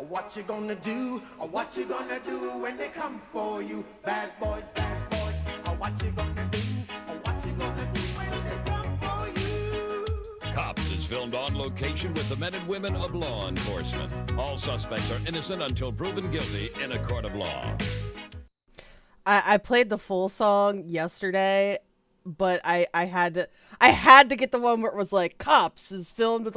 What you gonna do, or what you gonna do when they come for you? Bad boys, or what you gonna do, or what you gonna do when they come for you? Cops is filmed on location with the men and women of law enforcement. All suspects are innocent until proven guilty in a court of law. I played the full song yesterday, but I had to get the one where it was like, Cops is filmed with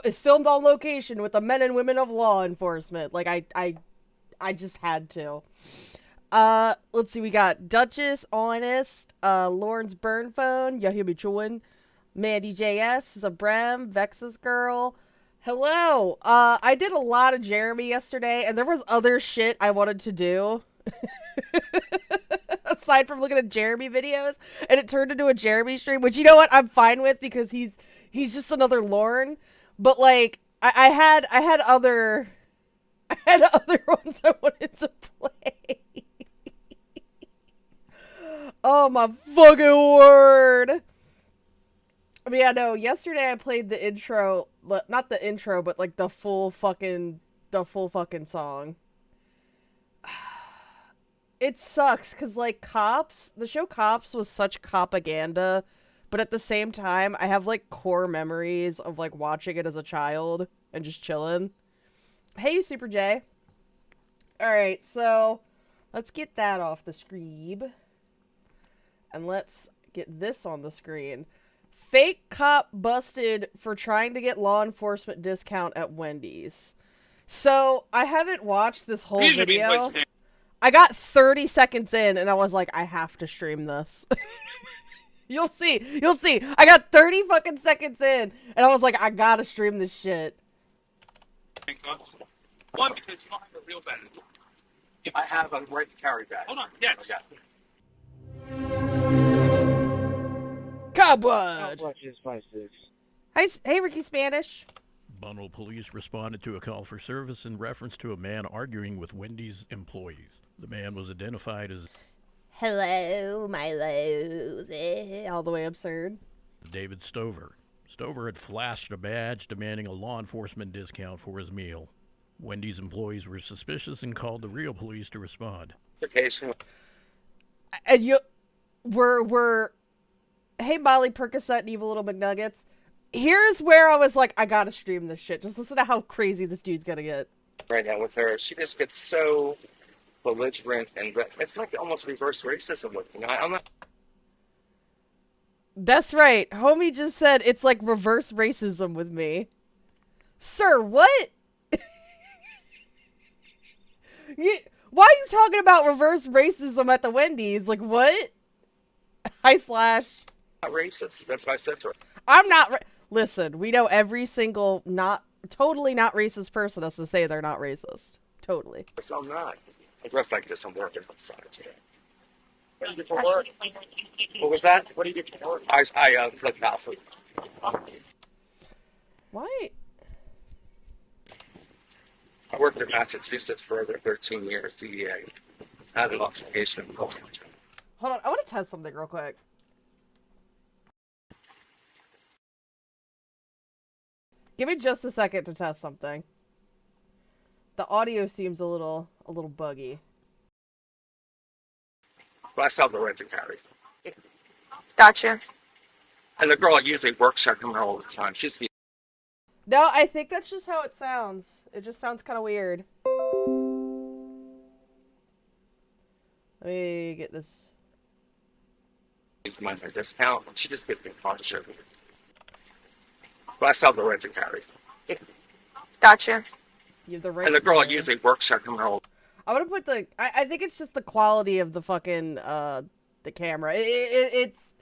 is filmed on location with the men and women of law enforcement. Like, I just had to. Let's see, we got Duchess, Honest, Lauren's Burn Phone, Yahibi Chewin, Mandy JS, Zabrem, Vex's Girl. Hello! I did a lot of Jeremy yesterday, and there was other shit I wanted to do. Aside from looking at Jeremy videos, and it turned into a Jeremy stream, which, you know what, I'm fine with, because he's just another Lauren. But like, I had other ones I wanted to play. Oh my fucking word! I mean, yeah, no, yesterday I played the intro, not the intro, but like the full fucking song. It sucks, because like Cops, the show Cops was such propaganda. But at the same time, I have, like, core memories of, like, watching it as a child and just chilling. Hey, Super J. Alright, so let's get that off the screen. And let's get this on the screen. Fake cop busted for trying to get law enforcement discount at Wendy's. So, I haven't watched this whole video. I got 30 seconds in, and I was like, I have to stream this. You'll see. I got 30 fucking seconds in, and I was like, I gotta stream this shit. One, because you don't have a real bag. I have a right to carry bag. Hold on. Yes. Cowbud! Hey, Ricky Spanish. Bundle police responded to a call for service in reference to a man arguing with Wendy's employees. The man was identified as Hello, Milo. All the way absurd. David Stover. Stover had flashed a badge demanding a law enforcement discount for his meal. Wendy's employees were suspicious and called the real police to respond. And hey, Molly Percocet and Evil Little McNuggets. Here's where I was like, I gotta stream this shit. Just listen to how crazy this dude's gonna get. Right now with her, she just gets so belligerent, and it's like almost reverse racism with me. I'm not. That's right. Homie just said it's like reverse racism with me. Sir, what? Why are you talking about reverse racism at the Wendy's? Like, what? Hi, Slash. Not racist. That's what I said to her. I'm not. Listen, we know every single totally not racist person has to say they're not racist. Totally. So I'm not. I dress like this. I'm working outside today. What do you do for work? What was that? What do you do for work? I flip out. Why? I worked in Massachusetts for over 13 years, DEA. I had an occupation. Hold on, I want to test something real quick. Give me just a second to test something. The audio seems a little buggy. Well, I still have the right to carry. Gotcha. And the girl usually works here, come here all the time. She's the. No, I think that's just how it sounds. It just sounds kind of weird. Let me get this. My discount. She just gives me a bunch of. But I still have the right to carry. Gotcha. You have the right. And the girl that name. usually works there coming home. I'm gonna put the. I think it's just the quality of the fucking the camera. It's.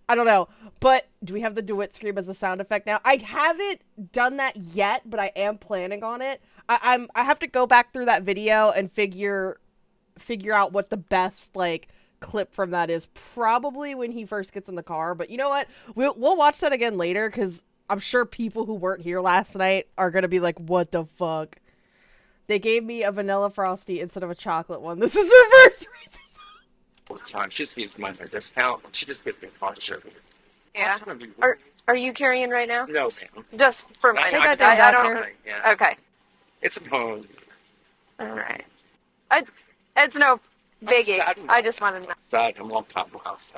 I don't know, but do we have the DeWitt scream as a sound effect now? I haven't done that yet, but I am planning on it. I have to go back through that video and figure out what the best like clip from that is. Probably when he first gets in the car, but you know what? We'll watch that again later because I'm sure people who weren't here last night are gonna be like, "What the fuck?" They gave me a vanilla frosty instead of a chocolate one. This is reverse racism. All the time. She just gives me a discount. She just gives me a sugar. Yeah. Are you carrying right now? No, ma'am. Just for my Take that down, don't. doctor. Yeah. Okay. It's a phone. All right. It's no biggie. I just wanted to know. Sad. I'm on top of the house.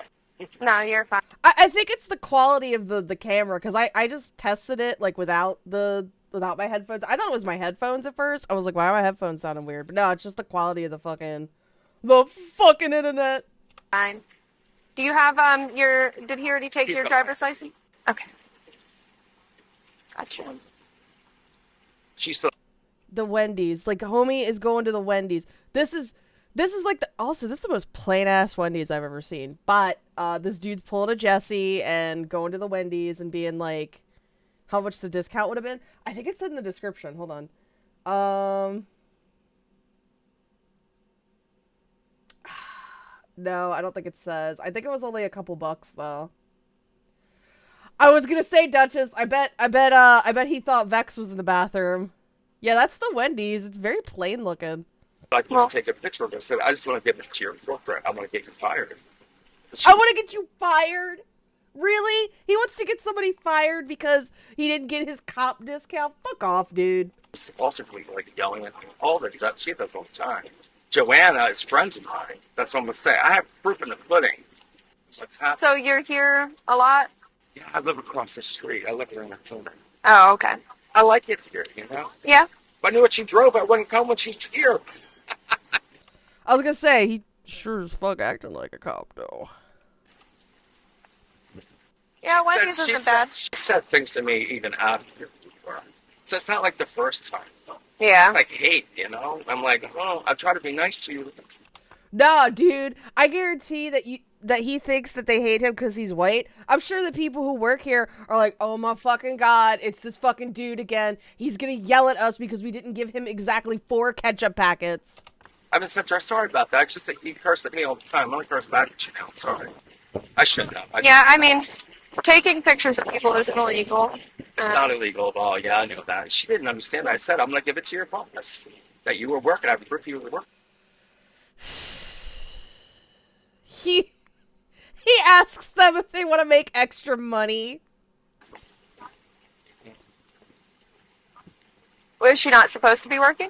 No, you're fine. I think it's the quality of the camera because I just tested it like without my headphones. I thought it was my headphones at first. I was like, why are my headphones sounding weird? But no, it's just the quality of the fucking internet. Fine. Do you have did he already take your driver's license? Okay. Gotcha. She's still. The Wendy's, like homie is going to the Wendy's. This is like this is the most plain ass Wendy's I've ever seen. But this dude's pulling a Jesse and going to the Wendy's and being like, how much the discount would have been. I think it said in the description. Hold on. No, I don't think it says. I think it was only a couple bucks though. I was gonna say Duchess. I bet he thought Vex was in the bathroom. Yeah, that's the Wendy's. It's very plain looking. Like to take a picture of it. I said, I just want to give it to your girlfriend. I want to get you fired. I want to get you fired? Really? He wants to get somebody fired because he didn't get his cop discount? Fuck off, dude. Ultimately, like yelling at me all the time. She does all the time. Joanna is friends of mine. That's what I'm going to say. I have proof in the pudding. What's happening? So you're here a lot? Yeah, I live across the street. I live here in the corner. Oh, okay. I like it here, you know? Yeah. If I knew what she drove, I wouldn't come when she's here. I was gonna say, he sure as fuck acting like a cop, though. Yeah, Wendy's isn't bad. She said things to me even out here before. So it's not like the first time. Yeah. Like hate, you know? I'm like, oh, I try to be nice to you. Nah, dude. I guarantee that he thinks that they hate him because he's white. I'm sure the people who work here are like, oh my fucking god, it's this fucking dude again. He's gonna yell at us because we didn't give him exactly 4 ketchup packets. I've been such sorry about that. It's just that he cursed at me all the time. I'm gonna curse back at you now. I'm sorry. I shouldn't have. I mean, taking pictures of people isn't illegal. It's not illegal at all. Yeah, I know that. She didn't understand. I said, I'm gonna give it to your boss. That you were working. I have proof you were working. He asks them if they want to make extra money. Well, is she not supposed to be working?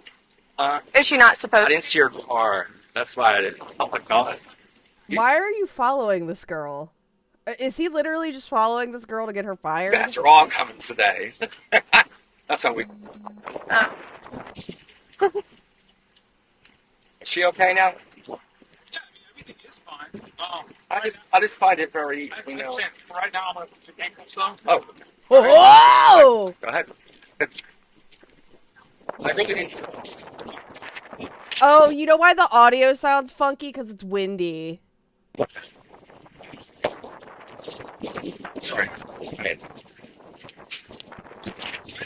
Is she not supposed I didn't see her car. That's why I didn't. Oh my god. Why are you following this girl? Is he literally just following this girl to get her fired? You guys are all coming today. That's how we. Is she okay now? Yeah, everything is fine. I just find it very, you know. For right now, I'm going to put the ankle stuff. Oh, Whoa! go ahead. I really need to. Oh, you know why the audio sounds funky? Because it's windy. Sorry. I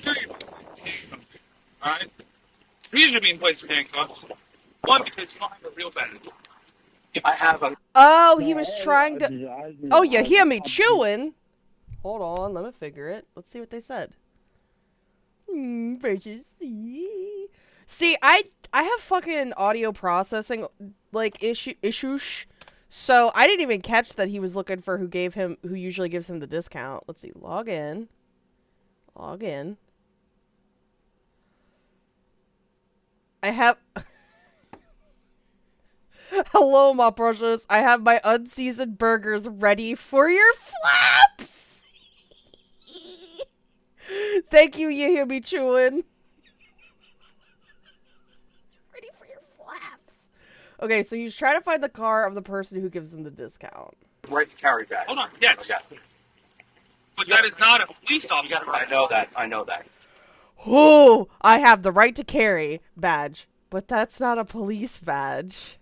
knew you. Alright? Reason you're being placed in handcuffs. One, because you don't have a real bed. I have a. Oh, he was trying to... Oh, you hear me chewing? Hold on, let me figure it. Let's see what they said. Precious. See, I have fucking audio processing, like, issues. So, I didn't even catch that he was looking for who usually gives him the discount. Let's see, log in. Log in. I have... Hello, my precious. I have my unseasoned burgers ready for your flaps. Thank you, you hear me chewing. Ready for your flaps. Okay, so he's trying to find the car of the person who gives him the discount. Right to carry bag. Hold on, yes. Yeah. But that is not a police officer. I know that. I know that. Oh, I have the right to carry badge. But that's not a police badge.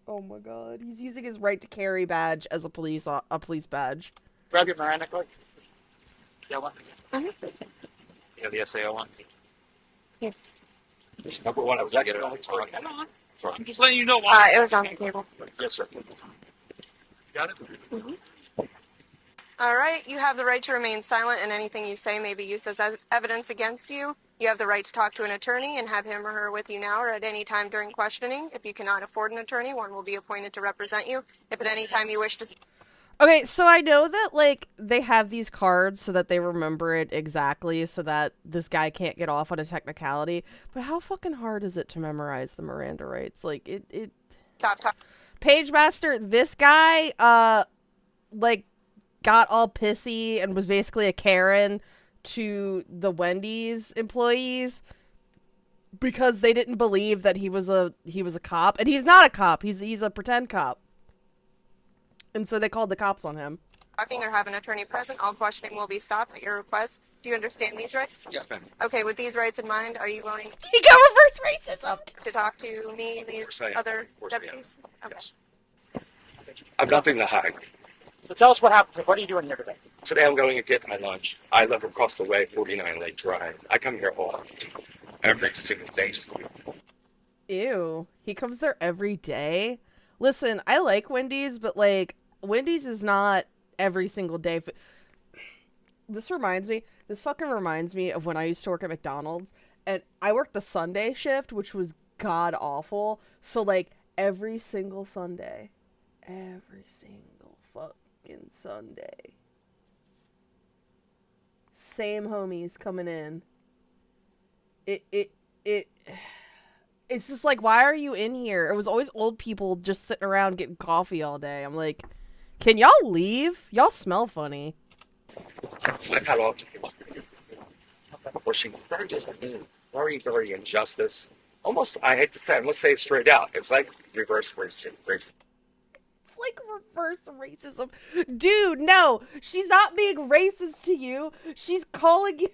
Oh my god. He's using his right to carry badge as a police badge. Grab your Miranda card. Yeah, one. Mm-hmm. Yeah, the SAO one. Here. Number one, I was getting it on. Sorry. I'm just letting you know why. It was on the table. Yes, sir. Got it? All right, you have the right to remain silent, and anything you say may be used as evidence against you. You have the right to talk to an attorney and have him or her with you now or at any time during questioning. If you cannot afford an attorney, one will be appointed to represent you. If at any time you wish to... Okay, so I know that, like, they have these cards so that they remember it exactly so that this guy can't get off on a technicality, but how fucking hard is it to memorize the Miranda rights? Like, it... Stop. Page Master, this guy, like, got all pissy and was basically a Karen to the Wendy's employees because they didn't believe that he was a cop, and he's not a cop. He's a pretend cop. And so they called the cops on him. Talking or have an attorney present, all questioning will be stopped at your request. Do you understand these rights? Yes, ma'am. Okay, with these rights in mind, are you willing He got reverse racism. to talk to me and these course I am. other Of course I am. deputies? Okay. Yes. I've nothing to hide. So tell us what happened. What are you doing here today? Today I'm going to get my lunch. I live across the way, 49 Lake Drive. I come here every single day. Ew. He comes there every day? Listen, I like Wendy's, but, like, Wendy's is not every single day. This fucking reminds me of when I used to work at McDonald's, and I worked the Sunday shift, which was god awful. So, like, every single Sunday, every single fucking Sunday, same homies coming in. It's just like, why are you in here? It was always old people just sitting around getting coffee all day. I'm like, can y'all leave? Y'all smell funny. I've had all pushing very, very injustice. Almost, I hate to say, I must say it straight out. It's like reverse racism. It's like reverse racism. Dude, no. She's not being racist to you. She's calling you...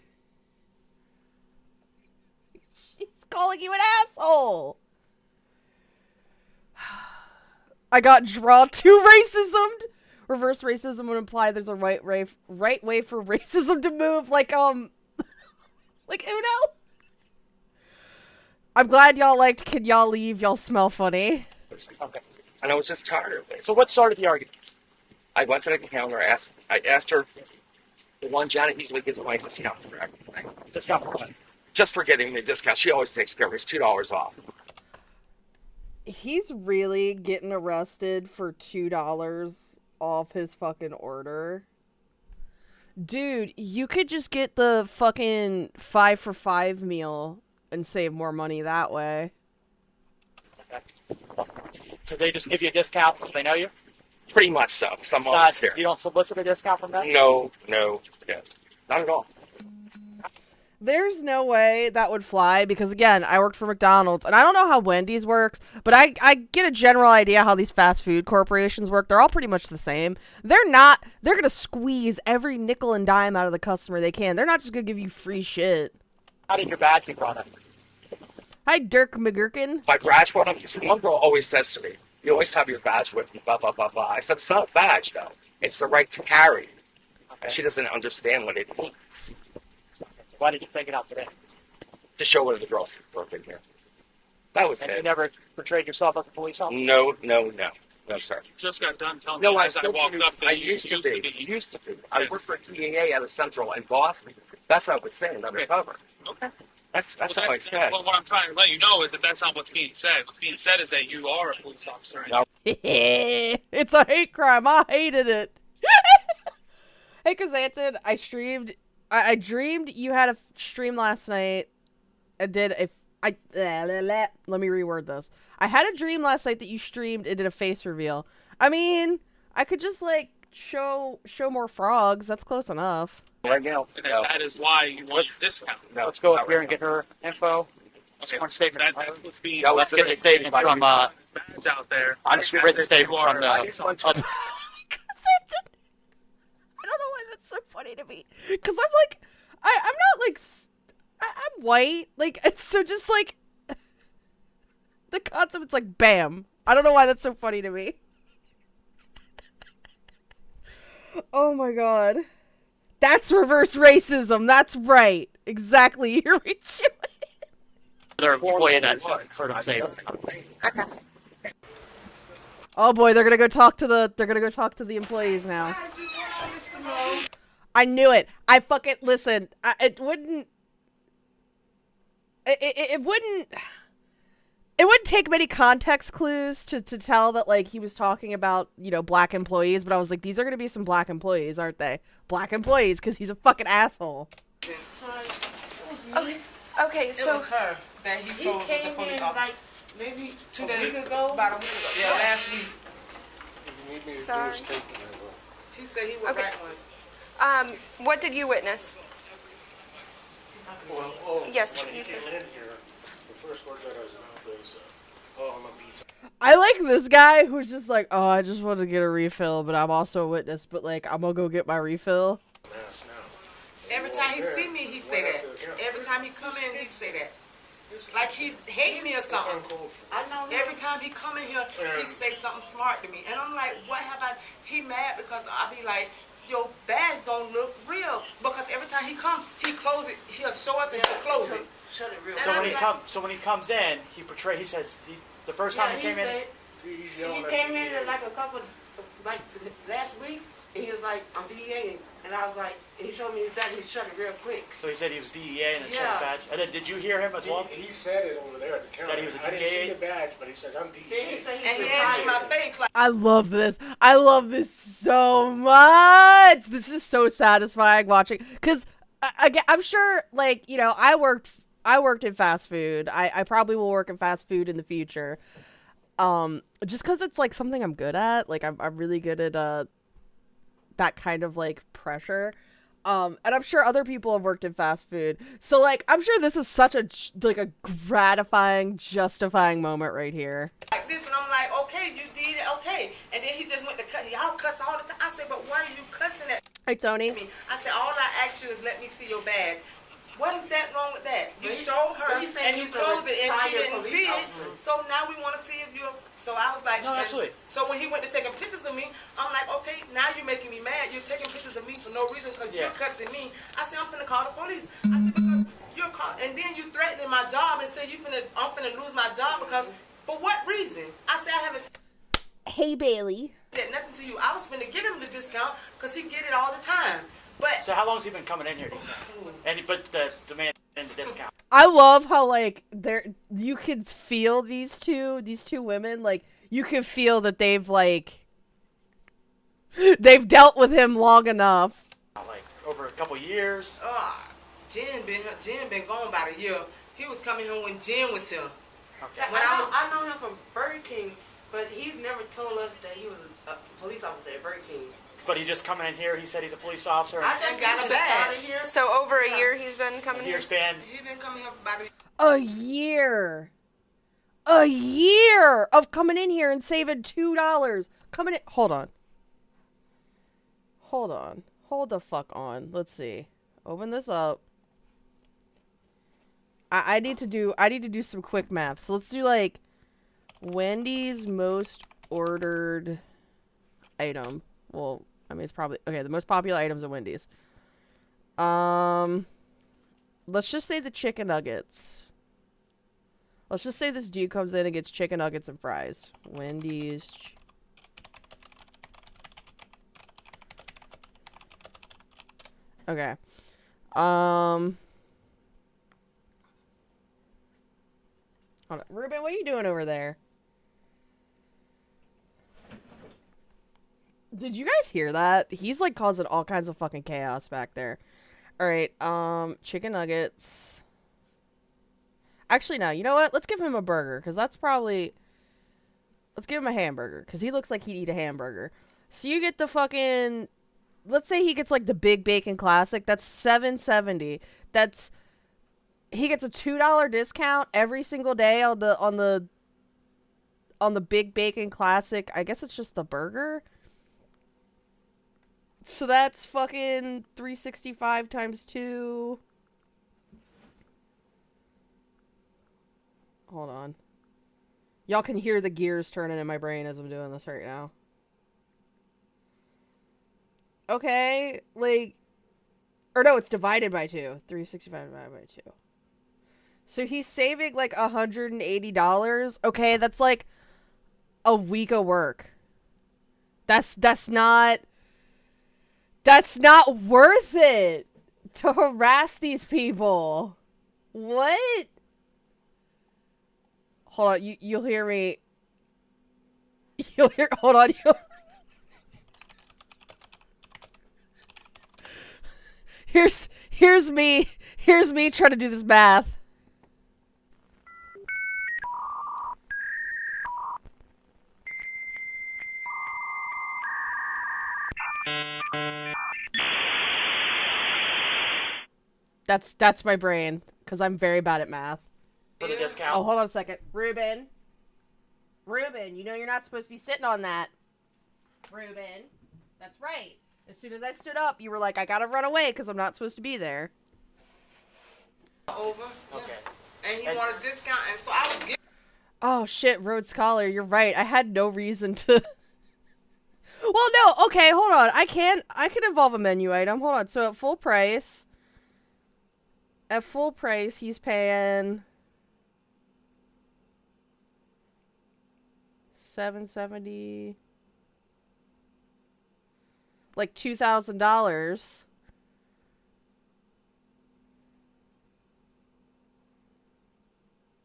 She's calling you an asshole. I got drawn to racism. Reverse racism would imply there's a right way for racism to move, like like Uno. I'm glad y'all liked Can Y'all Leave? Y'all smell funny. Okay. And I was just tired of it. So what started the argument? I went to the counter. I asked her. The one Janet usually gives my discount for everything. Discount for what? Just for getting the discount. She always takes care of it. It's $2 off. He's really getting arrested for $2 off his fucking order. Dude, you could just get the fucking 5 for $5 meal and save more money that way. Okay. So they just give you a discount because they know you? Pretty much so. Some It's months not, here. you don't solicit a discount from them? No, yeah. Not at all. There's no way that would fly because, again, I worked for McDonald's, and I don't know how Wendy's works, but I get a general idea how these fast food corporations work. They're all pretty much the same. They're going to squeeze every nickel and dime out of the customer they can. They're not just going to give you free shit. How did your badge get brought up? Hi, Dirk McGurkin. My badge brought up. One girl always says to me, "You always have your badge with you." Blah blah blah blah. I said, "It's not a badge, though. It's the right to carry." And she doesn't understand what it means. Why did you take it out today? To show one of the girls working here. That was And you it. never portrayed yourself as a police officer? No, sir. Just got done telling No, me I as I still walked do. up that I you used to be. Used to be. I worked for TAA out of Central in Boston. That's what I was saying undercover. Okay. That's Well, what I said. Well, what I'm trying to let you know is that that's not what's being said. What's being said is that you are a police officer. And No. It's a hate crime. I hated it. Hey, Kazanton, I streamed. I dreamed you had a stream last night. I did a. Let me reword this. I had a dream last night that you streamed and did a face reveal. I mean, I could just like show more frogs. That's close enough. Right now. that is why you want your discount. No, Let's go not up here right and get her info. Okay. Sworn statement. That's what's being Yeah, Let's get the statement from, badge out there. I'm just written statement from Kazanton. I don't know why that's so funny to me. Because I'm like, I'm not like, white. Like, it's so just like the concept. It's like bam. I don't know why that's so funny to me. Oh my god, that's reverse racism. That's right. Exactly. You're right. They're employing that sort of say. Okay. Oh boy, they're gonna go talk to the employees now. I knew it. I fucking listen. It wouldn't take many context clues to tell that like he was talking about, you know, black employees, but I was like, these are gonna be some black employees, aren't they? Black employees, because he's a fucking asshole. Okay, It so was her that he told He the came police in officer. like maybe Two a days week ago. About a week ago. Yeah, last week. sorry. He said he would Okay. write one. What did you witness? Yes, you said. The first words out of his mouth is, "Oh, I'm gonna beat some." I like this guy who's just like, oh, I just want to get a refill, but I'm also a witness, but like, I'm gonna go get my refill. Ass now. Every time he see me, he say that. Every time he come in, he say that. Like he hate me or It's something. uncalled for. I know him. Every time he come in here, he say something smart to me. And I'm like, what have I? He mad because I be like, your badge don't look real. Because every time he come, he close it. He'll show us and he'll close it. Shut it real. And So I'm when he like- when he comes in, he says the first time he came in. He's He yelling at came the in DA. like a couple, like last week, and he was like, I'm DEA, and I was like, and he showed me his badge, and he shut it real quick. So he said he was DEA and then showed Yeah. his badge. And then did you hear him as well? He said it over there at the counter. That he was a I didn't see DA? the badge, but he says, "I'm DA." Then he said And he's he had in my retired. face like, I love this. I love this so much. This is so satisfying watching. Because, I'm sure, like, you know, I worked in fast food. I probably will work in fast food in the future. Just because it's, like, something I'm good at. Like, I'm really good at, that kind of, like, pressure. And I'm sure other people have worked in fast food. So, like, I'm sure this is such a gratifying, justifying moment right here. this, and I'm like, okay, you did it, okay. And then he just went to cuss. Y'all cuss all the time. I said, but why are you cussing at Hey, Tony. me? I said, all I asked you is let me see your badge. What is that wrong with that? You But he- showed her but he's saying and you he's a closed it and she retired didn't police see it. officer. So now we want to see if you're. So I was like, No, and- absolutely. So when he went to taking pictures of me, I'm like, okay, now you're making me mad. You're taking pictures of me for no reason because Yeah. you're cussing me. I said, I'm finna call the police. I said, because you're and then you threatening my job and say I'm finna lose my job because for what reason? I said I haven't Hey, Bailey. said nothing to you. I was finna give him the discount because he get it all the time. But So how long has he been coming in here? Do you know? And but the man in the discount. I love how like you can feel these two women, like you can feel that they've dealt with him long enough. Like over a couple years. Jen been gone about a year. He was coming here when Jen was here. Yeah, When I know him from Burger King, but he's never told us that he was a police officer at Burger King. But he just coming in here. He said he's a police officer. I And just got a got out badge. of here. So over a year he's been coming a here? year span. He been coming here about a A year of coming in here and saving $2. Coming in. Hold on. Hold the fuck on. Let's see. Open this up. I need to do some quick math. So let's do like Wendy's most ordered item. Well, I mean it's probably okay, the most popular items at Wendy's. Let's just say the chicken nuggets. Let's just say this dude comes in and gets chicken nuggets and fries. Wendy's. Okay. Hold on. Ruben, what are you doing over there? Did you guys hear that? He's like causing all kinds of fucking chaos back there. All right. Chicken nuggets. Actually, no. You know what? Let's give him a burger because that's probably. Let's give him a hamburger because he looks like he'd eat a hamburger. So you get the fucking. Let's say he gets like the Big Bacon Classic. That's $7.70. That's. He gets a $2 discount every single day on the Big Bacon Classic. I guess it's just the burger. So that's fucking $3.65 times 2. hold on. Y'all can hear the gears turning in my brain as I'm doing this right now. Okay, like, or no, it's divided by 2. 365 divided by 2. So he's saving like $180. Okay, that's like a week of work. That's not worth it to harass these people. What? Hold on, you'll hear me. Hold on, Here's me trying to do this math. That's my brain, because I'm very bad at math. For the discount. Oh, hold on a second. Ruben, you know you're not supposed to be sitting on that. Ruben, that's right. As soon as I stood up, you were like, I gotta run away because I'm not supposed to be there. Over. Okay. And he wanted a discount, and so I was giving. Oh shit, Rhodes Scholar, you're right. I had no reason to. Well, no, okay, hold on. I can involve a menu item. Hold on. So at full price, he's paying $770. Like $2,000.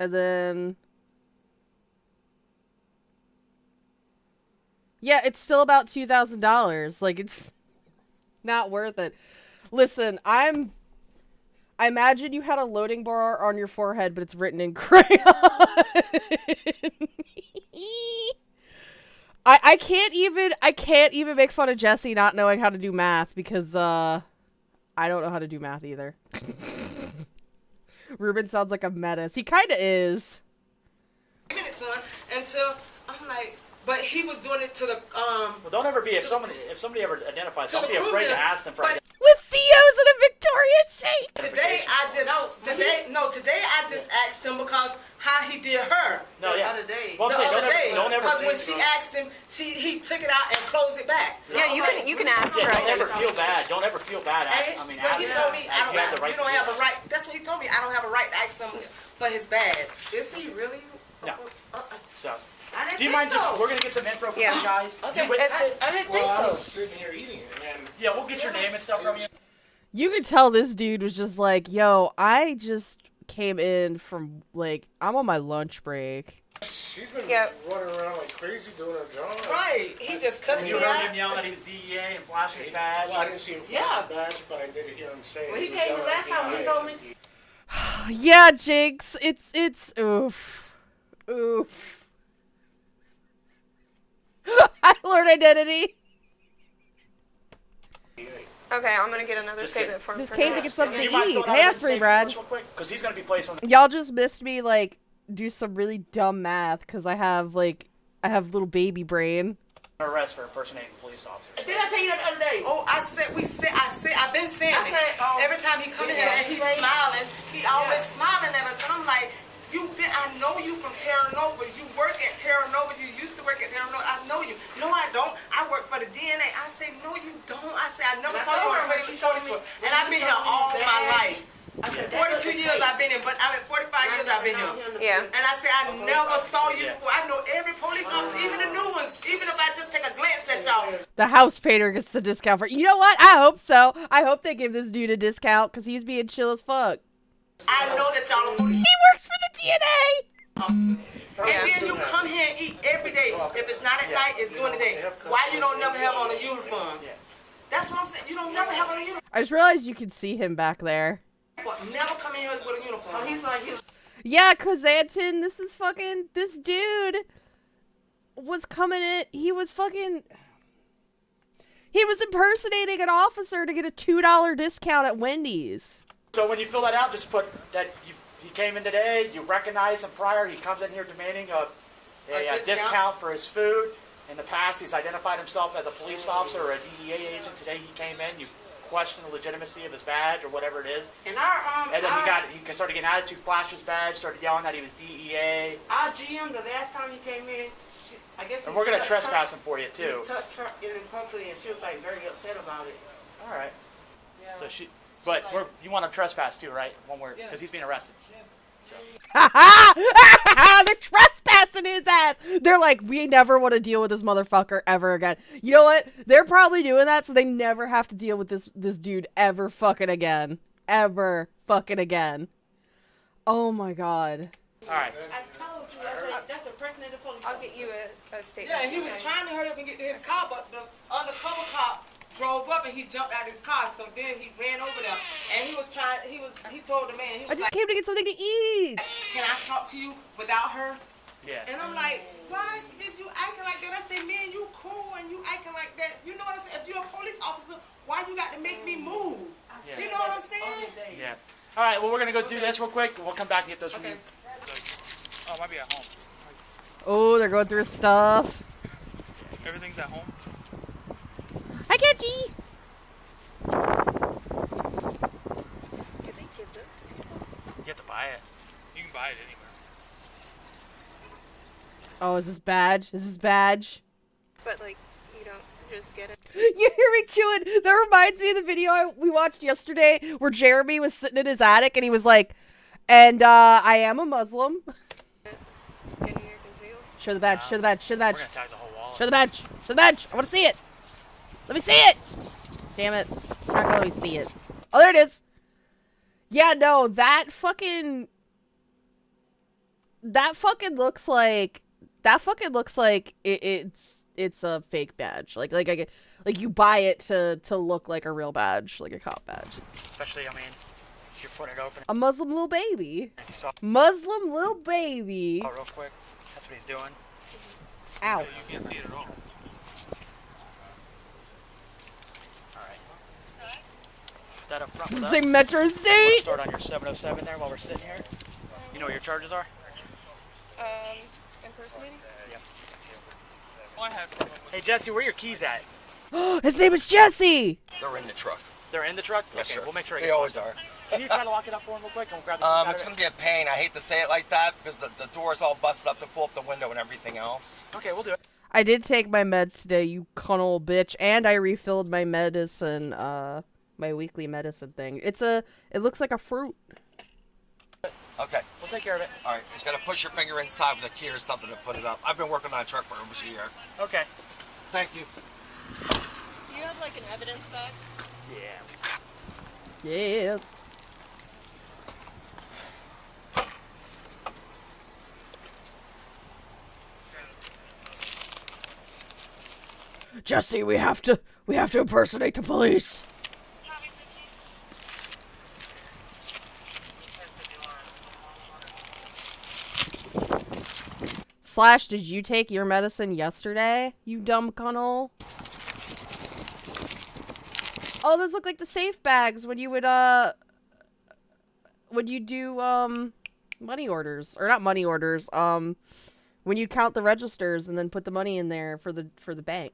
And then yeah, it's still about $2,000. Like, it's not worth it. Listen, I imagine you had a loading bar on your forehead, but it's written in crayon. I can't even make fun of Jesse not knowing how to do math because I don't know how to do math either. Ruben sounds like a menace. He kind of is. It to him until I'm like, but he was doing it to the Well, don't ever be if somebody ever identifies, don't be afraid to ask them for. With Theo's and a Victoria's shake. Today I just asked him because how he did her. No, yeah. The other day. Well, I'm saying, don't ever. Because when she asked him, he took it out and closed it back. Yeah, you can ask Yeah, for don't it. ever feel bad. Don't ever feel bad. But he told me I don't have the right. You don't have a right. That's what he told me. I don't have a right to ask him for his badge. Is he really? No. So. I didn't Do you think mind so. just, we're going to get some info from you guys. Okay. You witnessed it? I didn't Well, think I so. was sitting here eating it, and Yeah, we'll get your name and stuff from you. You could tell this dude was just like, yo, I just came in from, like, I'm on my lunch break. she's been Yep. running around like crazy doing her job. Right. He just cussed me You out. heard him yell that he was DEA and flash his badge. Well, I didn't see him flash the badge, but I did hear him say. When he came the last time, he told me. Yeah, Jinx, it's oof. I learned identity. Okay, I'm gonna get another statement from him. Just came to get something to You mind eat. filling out Hey, his Asprey statement Brad. for us real quick? Because he's going to be placed on the... Y'all just missed me, like, do some really dumb math because I have little baby brain. arrest for impersonating police officers. Did I tell you that the other day? Oh, I've been saying it. Every time he come in here and he's smiling, he always smiling at us. And I'm like, I know you from Terra Nova. You work at Terra Nova. You used to work at Terra Nova. I know you. No, I don't. I work for the DNA. I say, no, you don't. I say, I never saw you on the police force. And I've been here all my life. I said, 42 years I've been in, but I mean, 45 years I've been here. Yeah. And I said, I never saw you before. I know every police officer, even the new ones, even if I just take a glance at y'all. The house painter gets the discount for. You know what? I hope so. I hope they give this dude a discount because he's being chill as fuck. I know that y'all are police. He works for the DNA. And then you come here and eat every day. If it's not at night, it's during the day. Why you don't never have on a uniform? That's what I'm saying. You don't never have on a uniform. I just realized you could see him back there. Never come in here with a uniform. He's like, Yeah, cause Anton, this dude was coming in. He was impersonating an officer to get a $2 discount at Wendy's. So when you fill that out, just put that he came in today, you recognize him prior, he comes in here demanding a discount for his food. In the past, he's identified himself as a police officer or a DEA agent. Today he came in, you question the legitimacy of his badge or whatever it is. And and then he started getting attitude, flashed his badge, started yelling that he was DEA. Our GM, the last time he came in, I guess. And we're gonna trespass him for you too. He touched her in public, and she was like very upset about it. All right. Yeah. So you want to trespass too, right? Because he's being arrested. Yeah. So. They're trespassing his ass. They're like, we never want to deal with this motherfucker ever again. You know what? They're probably doing that so they never have to deal with this dude ever fucking again. Ever fucking again. Oh my god. All right. I told you, I said, that's the impersonator police. I'll get you a statement. Yeah, and he was trying to hurry up and get to his car, but the undercover cop drove up and he jumped out his car. So then he ran over there, and he told the man, I just came to get something to eat. Can I talk to you without her? Yeah. And I'm like, why is you acting like that? I said, man, you cool and you acting like that. You know what I'm saying? If you're a police officer, why you got to make me move? Yeah. You know what I'm saying? Yeah. All right. Well, we're gonna go do this real quick, and we'll come back and get those from you. Oh, might be at home. Oh, they're going through stuff. Everything's at home. Hi, Kenji. Because they give those to people. You have to buy it. You can buy it anywhere. Oh, is this badge? Is this badge? But, like, you don't just get it. You hear me chewing? That reminds me of the video we watched yesterday where Jeremy was sitting in his attic and he was like, and I am a Muslim. Show the badge, show the badge, show the badge. We're gonna tag the whole wall. Show the badge, show the badge. I want to see it. Let me see it. Damn it. I'm not going to see it. Oh, there it is. Yeah, no, that fucking looks like it's a fake badge. Like you buy it to look like a real badge, like a cop badge. Especially, I mean, if you're putting it open. A Muslim little baby. Muslim little baby. Oh, real quick. That's what he's doing. Ow. You can't see it at all. That up front with us. Say Metro State. Start on your 707 there while we're sitting here. You know what your charges are? Impersonating? Yep. Oh, I have. Hey Jesse, where are your keys at? His name is Jesse. They're in the truck. They're in the truck? Yes, okay, sir. We'll make sure They always are. Can you try to lock it up for him real quick and we'll grab the keys out of It's it? going to be a pain. I hate to say it like that because the door's all busted up to pull up the window and everything else. Okay, we'll do it. I did take my meds today, you cunt old bitch, and I refilled my medicine, my weekly medicine thing. It looks like a fruit. Okay. We'll take care of it. All right. Just got to push your finger inside with a key or something to put it up. I've been working on a truck for almost a year. Okay. Thank you. Do you have, like, an evidence bag? Yeah. Yes. Jesse, we have to impersonate the police. Slash, did you take your medicine yesterday, you dumb cunnel? Oh, those look like the safe bags when you would, when you do, money orders. Or not money orders, when you count the registers and then put the money in there for the bank.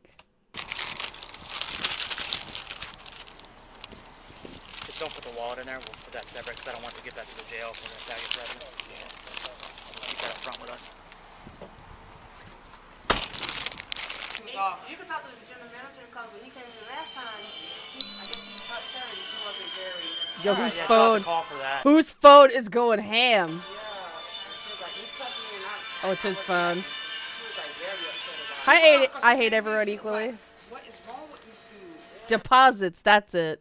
Just don't put the wallet in there. We'll put that separate because I don't want to give that to the jail for the tag it for evidence. Keep that up front with us. You can talk to the general manager because when he came in the last time, I guess he touched her and she wasn't very. Yo, Alright, whose yeah, phone? she'll have to call for that. Whose phone is going ham? She was like, he touched me and I. Oh, it's his phone. She was like very upset about it. I hate everyone equally. What is wrong with this dude? Deposits, that's it.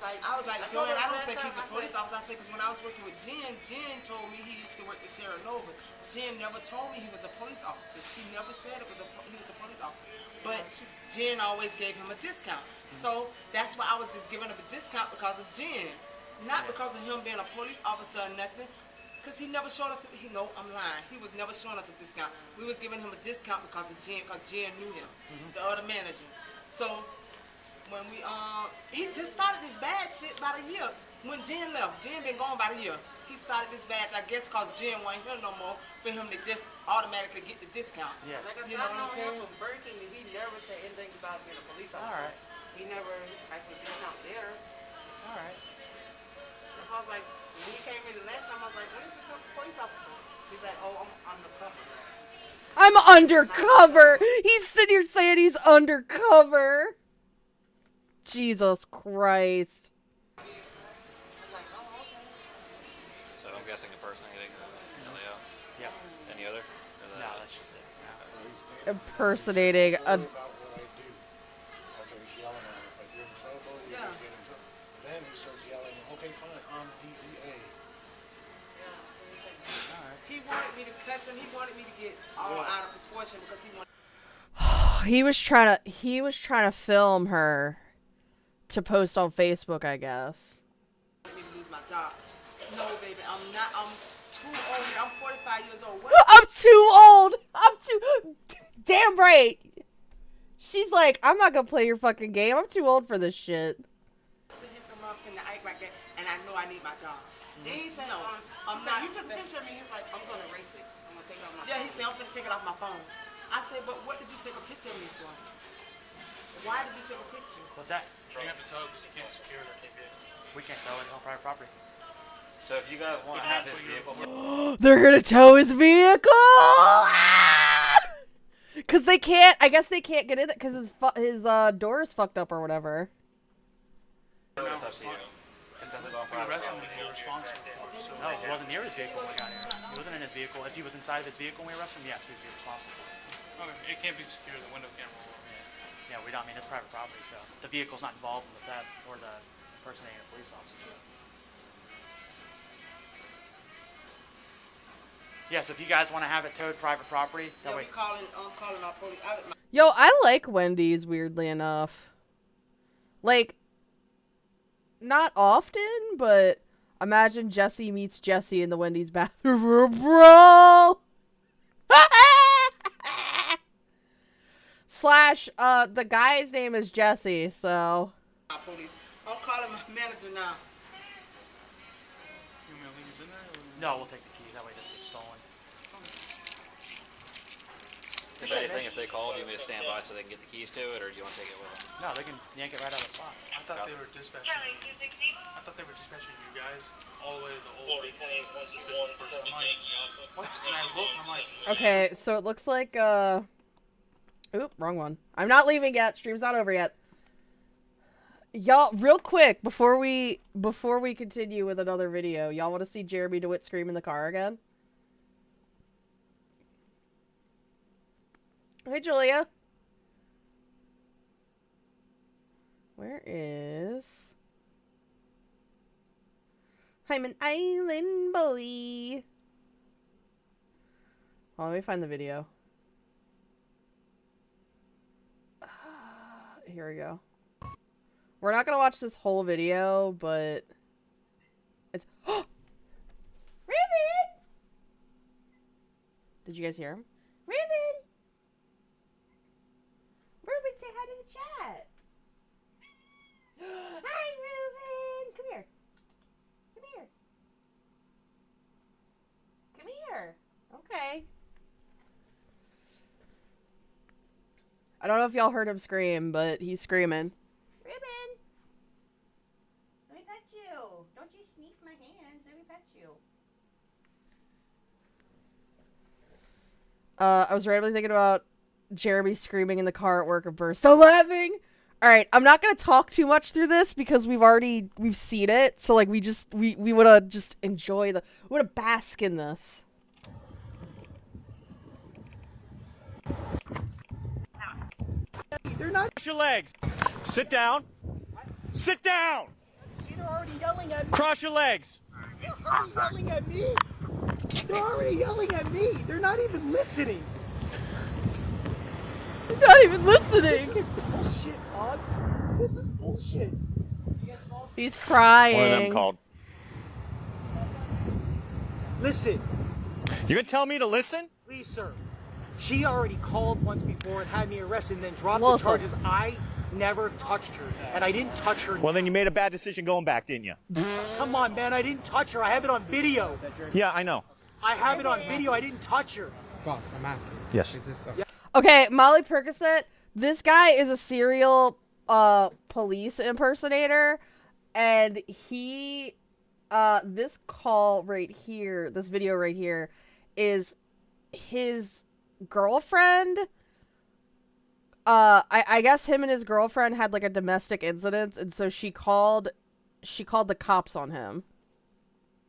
I was like, Jordan, I don't think he's a police officer. I said, because when I was working with Jen told me he used to work with Terra Nova. Jen never told me he was a police officer. She never said he was a police officer. But Jen always gave him a discount. So that's why I was just giving him a discount because of Jen. Not because of him being a police officer or nothing. Because he never showed us, I'm lying. He was never showing us a discount. We was giving him a discount because of Jen, because Jen knew him, the other manager. So when we, he just started this bad shit about a year. When Jen left, Jen been gone about a year. He started this badge, I guess, because Jen wasn't here no more, for him to just automatically get the discount. Like I said, You know I what I'm know him saying? from Burger King and he never said anything about being a police officer. Alright. He never asked for a discount there. All right. I was like, when he came in the last time, I was like, when did you come to the police officer? He's like, oh, I'm undercover. I'm undercover. He's sitting here saying he's undercover. Jesus Christ. So I'm guessing impersonating Elio. Yeah. Any other? No, that's just it. Impersonating a... Yeah. Then he starts yelling, okay, fine, I'm DEA. He wanted me to cuss him. He wanted me to get all out of proportion because he wanted. He was trying to film her to post on Facebook, I guess. Me to lose my job. No, baby, I'm not. I'm too old. I'm 45 years old. What? I'm too old. I'm too... Damn right. She's like, I'm not gonna play your fucking game. I'm too old for this shit. To hit them up and to act like that, and I know I need my job. Then he said, no, I'm She not. said, you took a picture of me. He's like, I'm going to erase it. I'm going to take it off my Yeah, phone. he said, I'm gonna take it off my phone. I said, but what did you take a picture of me for? Why did you take a picture? What's that? You have to tow because you can't secure that thing. We can't tow it on private property. So if you guys want to have his vehicle, They're gonna tow his vehicle. Cause they can't. I guess they can't get in it because his door is fucked up or whatever. it's up to you. And since it's on private property, You're responsible for it. So No, he wasn't near his vehicle when we got here. He wasn't in his vehicle. If he was inside of his vehicle when we arrested him, yes, we'd be responsible for it. okay, it can't be secure. The window can't roll over. Yeah, we don't. I mean, it's private property, so the vehicle's not involved with that or the impersonating a police officer. Yeah, so if you guys want to have it towed private property, that Yeah, way. we calling our police. Yo, I like Wendy's, weirdly enough. Like, not often, but imagine Jesse meets Jesse in the Wendy's bathroom, bro. Slash, the guy's name is Jesse, so. Our police. I'm calling my manager now. You want me to leave these in there? No, we'll take the keys. That way it doesn't get stolen. if anything, if they called, you want me to stand by so they can get the keys to it, or do you want to take it with them? No, they can yank it right out of the spot. I thought they were dispatching. I thought they were dispatching you guys all the way to the old big suspicious person. I'm like, what? And I look and I'm like, Okay, so it looks like, oop, wrong one. I'm not leaving yet. Stream's not over yet. Y'all, real quick, before we continue with another video, y'all want to see Jeremy DeWitt scream in the car again? Hey, Julia. Where is... I'm an island boy. Oh, let me find the video. Here we go. We're not gonna watch this whole video, but it's... Ribbon! Did you guys hear him? Ribbon! Ruben, say hi to the chat. Hi, Ruben. Come here. Come here. Come here. Okay. I don't know if y'all heard him scream, but he's screaming. Ruben. Let me pet you. Don't you sneak my hands. Let me pet you. I was randomly thinking about Jeremy screaming in the car at work and burst so laughing. All right, I'm not gonna talk too much through this because we've seen it. So like we wanna just enjoy we wanna bask in this. They're not. Cross your legs. Sit down. Sit down. See, they're already yelling at me. Cross your legs. They're already yelling at me. They're already yelling at me. They're not even listening. They're not even listening. This is bullshit, dog. This is bullshit. He's crying. One of them called. Listen. You gonna tell me to listen? Please, sir. She already called once before and had me arrested and then dropped Listen. the charges. I never touched her. And I didn't touch her. Well, then you made a bad decision going back, didn't you? Come on, man. I didn't touch her. I have it on video. Yeah, I know. I have it on video. I didn't touch her. Boss, I'm asking. Yes. Is this Okay, Molly Percocet. This guy is a serial police impersonator, and he this call right here, this video right here, is his girlfriend. I guess him and his girlfriend had like a domestic incident, and so she called the cops on him.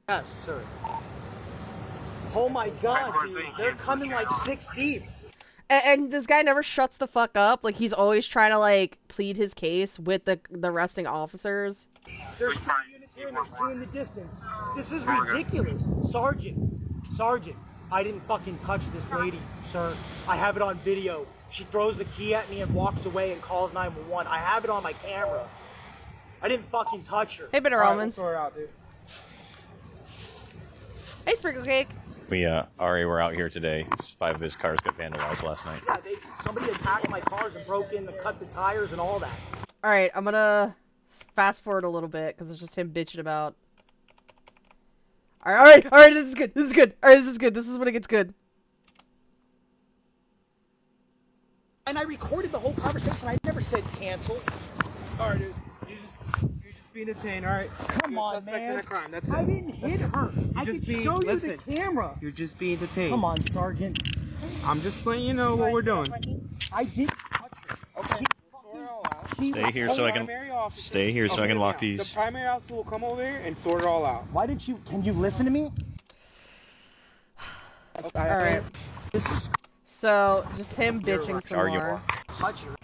Yes, sir. Oh my god, dude. They're coming like 6 deep. And this guy never shuts the fuck up. Like, he's always trying to, like, plead his case with the arresting officers. There's 2 units here and there's 2 in the distance. This is ridiculous. Sergeant, I didn't fucking touch this lady, sir. I have it on video. She throws the key at me and walks away and calls 911. I have it on my camera. I didn't fucking touch her. Hey, Bitter Almonds. We'll out, dude. Hey, Sprinkle Cake. We already were out here today. 5 of his cars got vandalized last night. Yeah, somebody attacked my cars and broke in and cut the tires and all that. Alright, I'm gonna fast forward a little bit, because it's just him bitching about... Alright, this is good, Alright, this is good, this is when it gets good. And I recorded the whole conversation. I never said cancel. Alright, dude. You're just being detained, alright? Come on, man. In a crime. That's it. I didn't hit her. I can show you the camera. You're just being detained. Come on, Sergeant. I'm just letting you know what we're doing. I didn't touch her. Okay. Stay here so I can lock these. The primary officer will come over here and sort it all out. Why didn't you? Can you listen to me? Alright. This is so, just him bitching some more.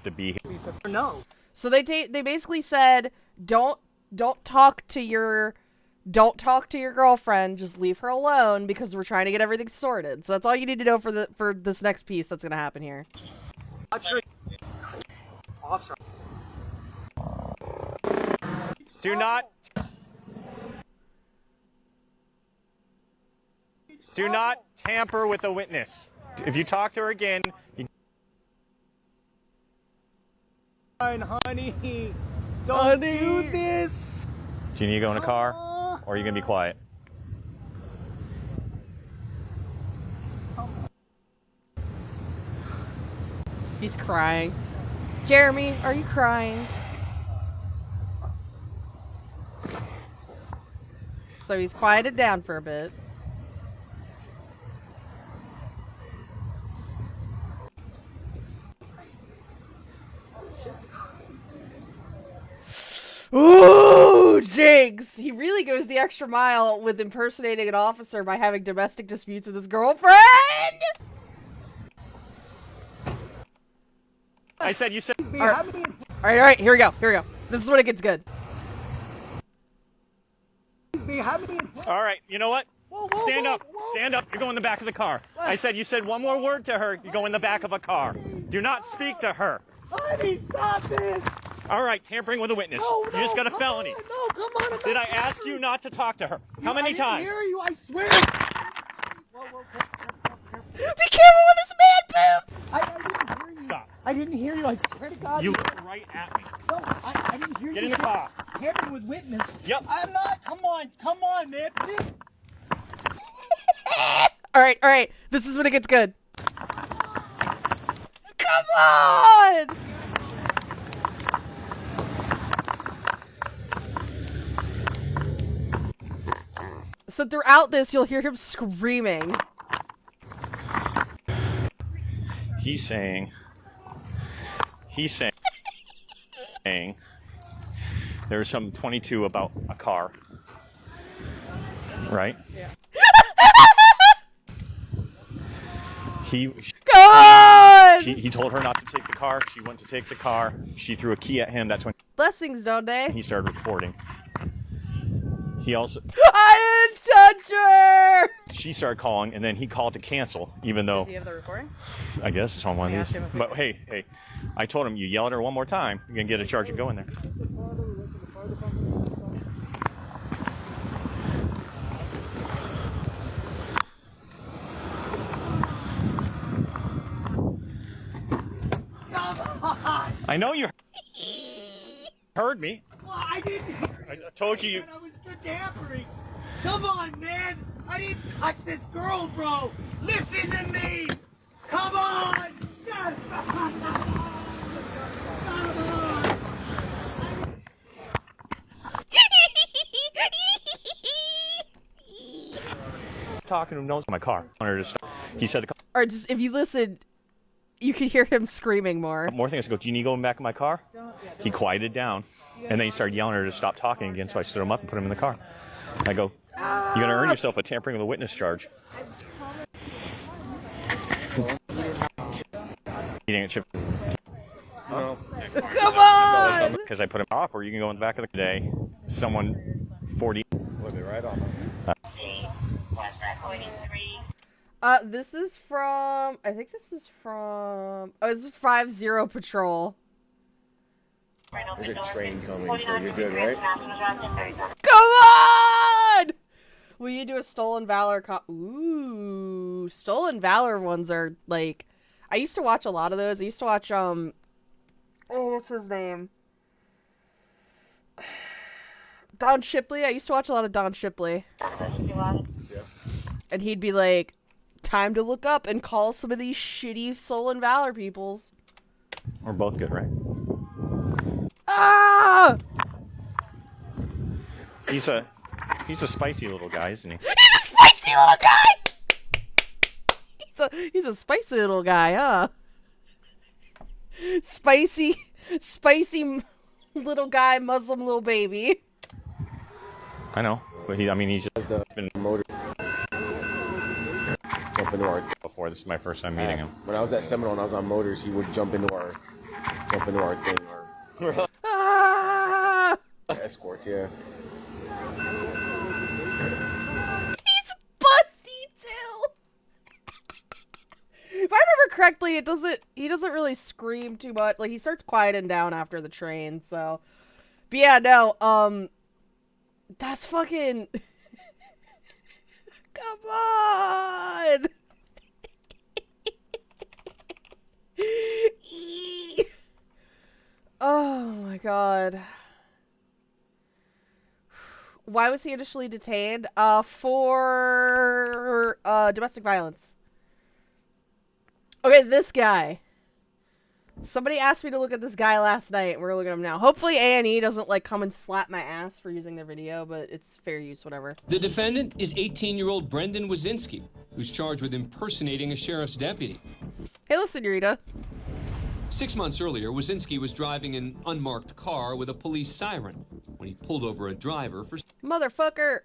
To be here. No. So they basically said, don't talk to your girlfriend, just leave her alone because we're trying to get everything sorted. So that's all you need to know for this next piece that's gonna happen here. Officer. Do not tamper with a witness. If you talk to her again, honey, don't do this. Do you need to go in a car, or are you gonna be quiet? He's crying. Jeremy, are you crying? So he's quieted down for a bit. Ooh, Jinx! He really goes the extra mile with impersonating an officer by having domestic disputes with his girlfriend! I said you said... Alright, here we go. This is when it gets good. Alright, you know what? Stand up. You go in the back of the car. I said you said one more word to her, you go in the back of a car. Do not speak to her. Honey, stop this! All right, tampering with a witness. You just got a felony. No, come on. Did I ask you not to talk to her? How many times? I didn't hear you, I swear. Be careful with this man poops! I didn't hear you. Stop. I didn't hear you, I swear to God. You looked right at me. No, I didn't hear you. Get in the car. Tampering with witness. Yep. I'm not. Come on, man. Please. Alright. This is when it gets good. Come on! So throughout this, you'll hear him screaming. He's saying there's some 22 about a car, right? Yeah. He told her not to take the car. She went to take the car. She threw a key at him. That's when Blessings, don't they? he started recording. He also... I didn't touch her! She started calling, and then he called to cancel, even though... Does he have the recording? I guess it's on one of these. But hey, I told him, you yell at her one more time, you're going to get a charge of going there. I know you heard me. Well, I didn't hear you. I told you. I was good tampering. Come on, man. I didn't touch this girl, bro. Listen to me. Come on. Come on. talking to him. No, my car. He said, or just if you listen, you can hear him screaming more. more things. I go, do you need to go in the back of my car? He quieted down, and then he started yelling at her to stop talking again. So I stood him up and put him in the car. I go, you're gonna earn yourself a tampering with a witness charge. He didn't chip. No. Come on! Because I put him off, or you can go in the back of the day. Someone 40. Let me right on. This is from. I think this is from. Oh, this is 50 Patrol. There's a train coming, so you're good, right? Come on! Will you do a Stolen Valor? Ooh, Stolen Valor ones are like. I used to watch a lot of those. I used to watch oh, what's his name? Don Shipley. I used to watch a lot of Don Shipley. And he'd be like, time to look up and call some of these shitty Stolen Valor peoples. We're both good, right? Ah! He's a spicy little guy, isn't he? He's a spicy little guy! He's a spicy little guy, huh? Spicy little guy, Muslim little baby. I know, but he's just been motor. Jump into our before. This is my first time meeting him. When I was at Seminole and I was on motors, he would jump into our thing or escort, yeah. He's busty too. If I remember correctly, he doesn't really scream too much. Like he starts quieting down after the train, so. But yeah, no, that's fucking. Come on. Oh my god. Why was he initially detained? For domestic violence. Okay, this guy. Somebody asked me to look at this guy last night, and we're looking at him now. Hopefully A&E doesn't, like, come and slap my ass for using their video, but it's fair use, whatever. The defendant is 18-year-old Brendan Wazinski, who's charged with impersonating a sheriff's deputy. Hey, listen, Rita. 6 months earlier, Wazinski was driving an unmarked car with a police siren when he pulled over a driver for... Motherfucker,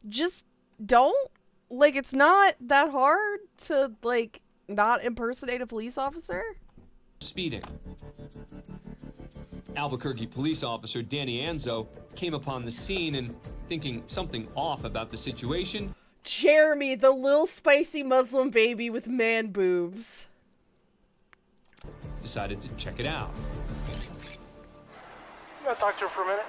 just don't... Like, it's not that hard to, like, not impersonate a police officer? Speeding. Albuquerque police officer Danny Anzo came upon the scene and, thinking something off about the situation... Jeremy, the little spicy Muslim baby with man boobs. Decided to check it out. You gotta talk to her for a minute.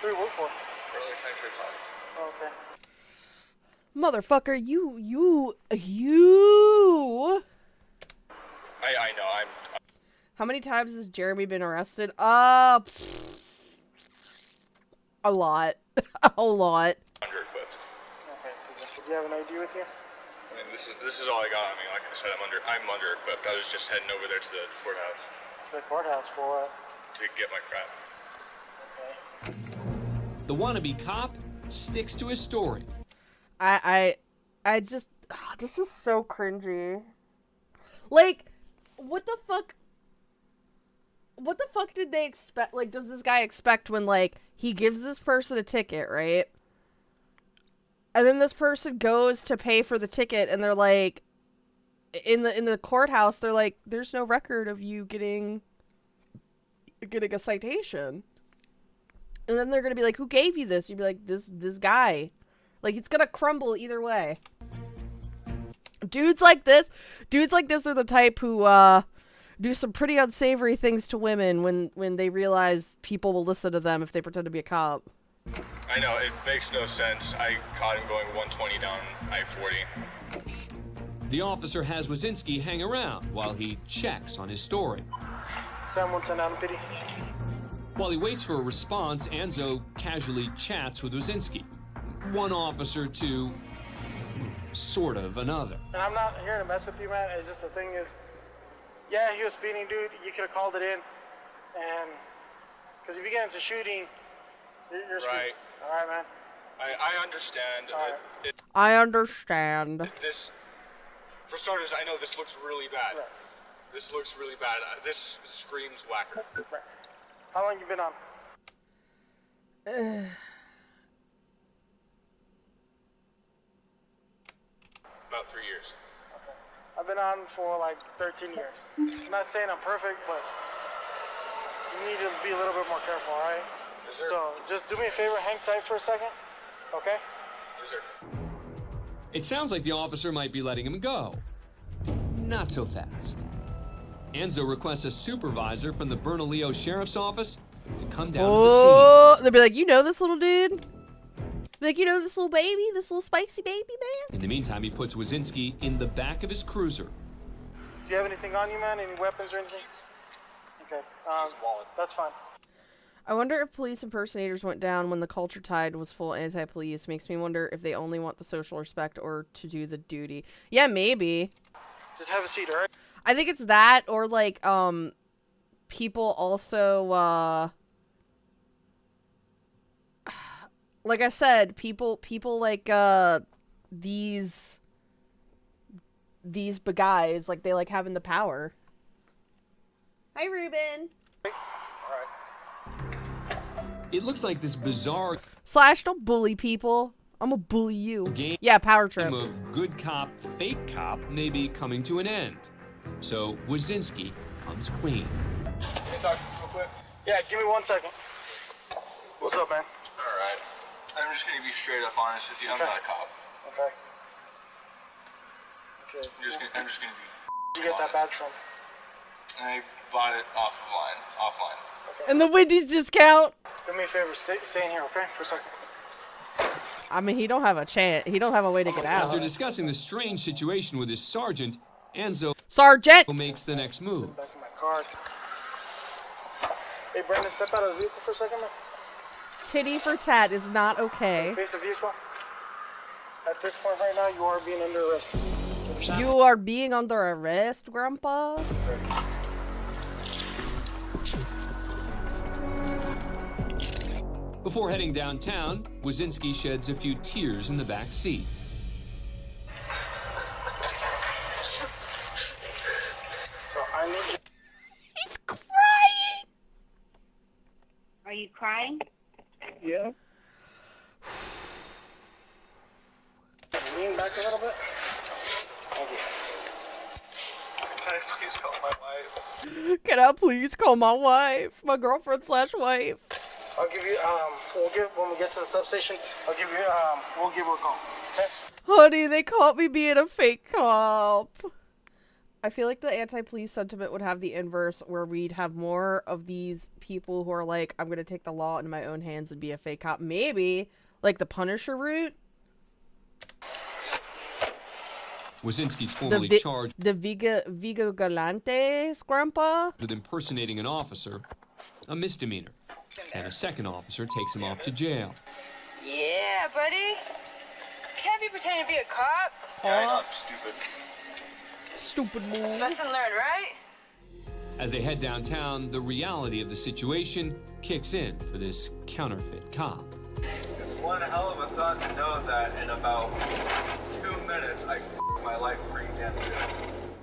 Who do you work for? Early Country Club. Oh, okay. Motherfucker, you. I know, I'm... How many times has Jeremy been arrested? A lot. A lot. Under-equipped. Okay, do you have an ID with you? I mean, this is all I got. I mean, like I said, I'm under-equipped. I was just heading over there to the courthouse. To the courthouse for what? To get my crap. Okay. The wannabe cop sticks to his story. I just... this is so cringy. Like, what the fuck... What the fuck did they expect? Like, does this guy expect when, like, he gives this person a ticket, right? And then this person goes to pay for the ticket, and they're like, in the courthouse, they're like, there's no record of you getting a citation. And then they're gonna be like, who gave you this? You'd be like, this guy. Like, it's gonna crumble either way. Dudes like this are the type who, do some pretty unsavory things to women when they realize people will listen to them if they pretend to be a cop. I know, it makes no sense. I caught him going 120 down I-40. The officer has Wazinski hang around while he checks on his story. Someone turn down the pity. While he waits for a response, Anzo casually chats with Wazinski. One officer to sort of another. And I'm not here to mess with you, man. It's just the thing is, yeah, he was speeding, dude. You could have called it in, and Because if you get into shooting, you're screwed. Right. All right, man. I understand. I understand. This, for starters, I know this looks really bad. Right. This looks really bad. This screams whacker. Right. How long you been on? About 3 years. Okay. I've been on for like 13 years. I'm not saying I'm perfect, but you need to be a little bit more careful, all right? Yes, sir. So just do me a favor, hang tight for a second, okay? Yes, sir. It sounds like the officer might be letting him go. Not so fast. Enzo requests a supervisor from the Bernalillo Sheriff's Office to come down to the scene. They'll be like, you know this little dude? Like, you know this little baby? This little spicy baby, man? In the meantime, he puts Wazinski in the back of his cruiser. Do you have anything on you, man? Any weapons or anything? Okay, that's fine. I wonder if police impersonators went down when the culture tide was full anti-police. Makes me wonder if they only want the social respect or to do the duty. Yeah, maybe. Just have a seat, all right? I think it's that, or like, people also, like I said, people like, these guys, like, they like having the power. Hi, Ruben. It looks like this bizarre Slash, don't bully people. I'm gonna bully you. game Yeah, power trip. of good cop, fake cop may be coming to an end. So Wazinski comes clean. Can we talk real quick? Yeah, give me 1 second. What's up, man? Alright. I'm just gonna be straight up honest with you. I'm not a cop. Okay. Okay. I'm just gonna be. Where'd you get that badge from? I bought it offline. And the Wendy's discount. Do me a favor, stay in here, okay, for a second. I mean, he don't have a chance. He don't have a way to get out. After discussing the strange situation with his sergeant, Enzo makes the next move. Back in my car. Hey, Brandon, step out of the vehicle for a second, man. Titty for tat is not okay. Face the vehicle. At this point right now, you are being under arrest. You are being under arrest, Grandpa. Before heading downtown, Wazinski sheds a few tears in the back seat. So I need you. He's crying. Are you crying? Yeah. Lean back a little bit. Thank you. Can I please call my wife? Can I please call my wife? My girlfriend / wife. I'll give you, when we get to the substation, I'll give you, we'll give her a call, okay? Honey, they caught me being a fake cop. I feel like the anti-police sentiment would have the inverse, where we'd have more of these people who are like, I'm going to take the law into my own hands and be a fake cop. Maybe, like the Punisher route. Wazinski's formally charged The Vigo Galante's grandpa? with impersonating an officer, a misdemeanor. And a second officer takes him off to jail. Yeah, buddy. Can't be pretending to be a cop. Yeah, I'm stupid. Stupid move. Lesson learned, right? As they head downtown, the reality of the situation kicks in for this counterfeit cop. It's one hell of a thought to know that in about 2 minutes I my life pretty damn good.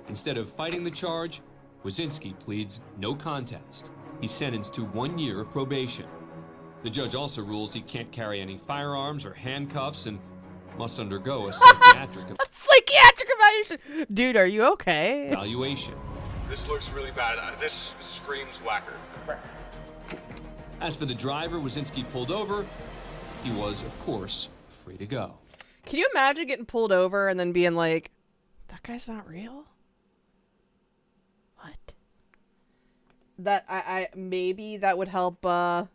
Instead of fighting the charge, Wazinski pleads no contest. He's sentenced to 1 year of probation. The judge also rules he can't carry any firearms or handcuffs and must undergo a psychiatric evaluation. Dude, are you okay? evaluation. This looks really bad. This screams whacker. As for the driver Wazinski pulled over, he was, of course, free to go. Can you imagine getting pulled over and then being like, that guy's not real? What? That I maybe that would help like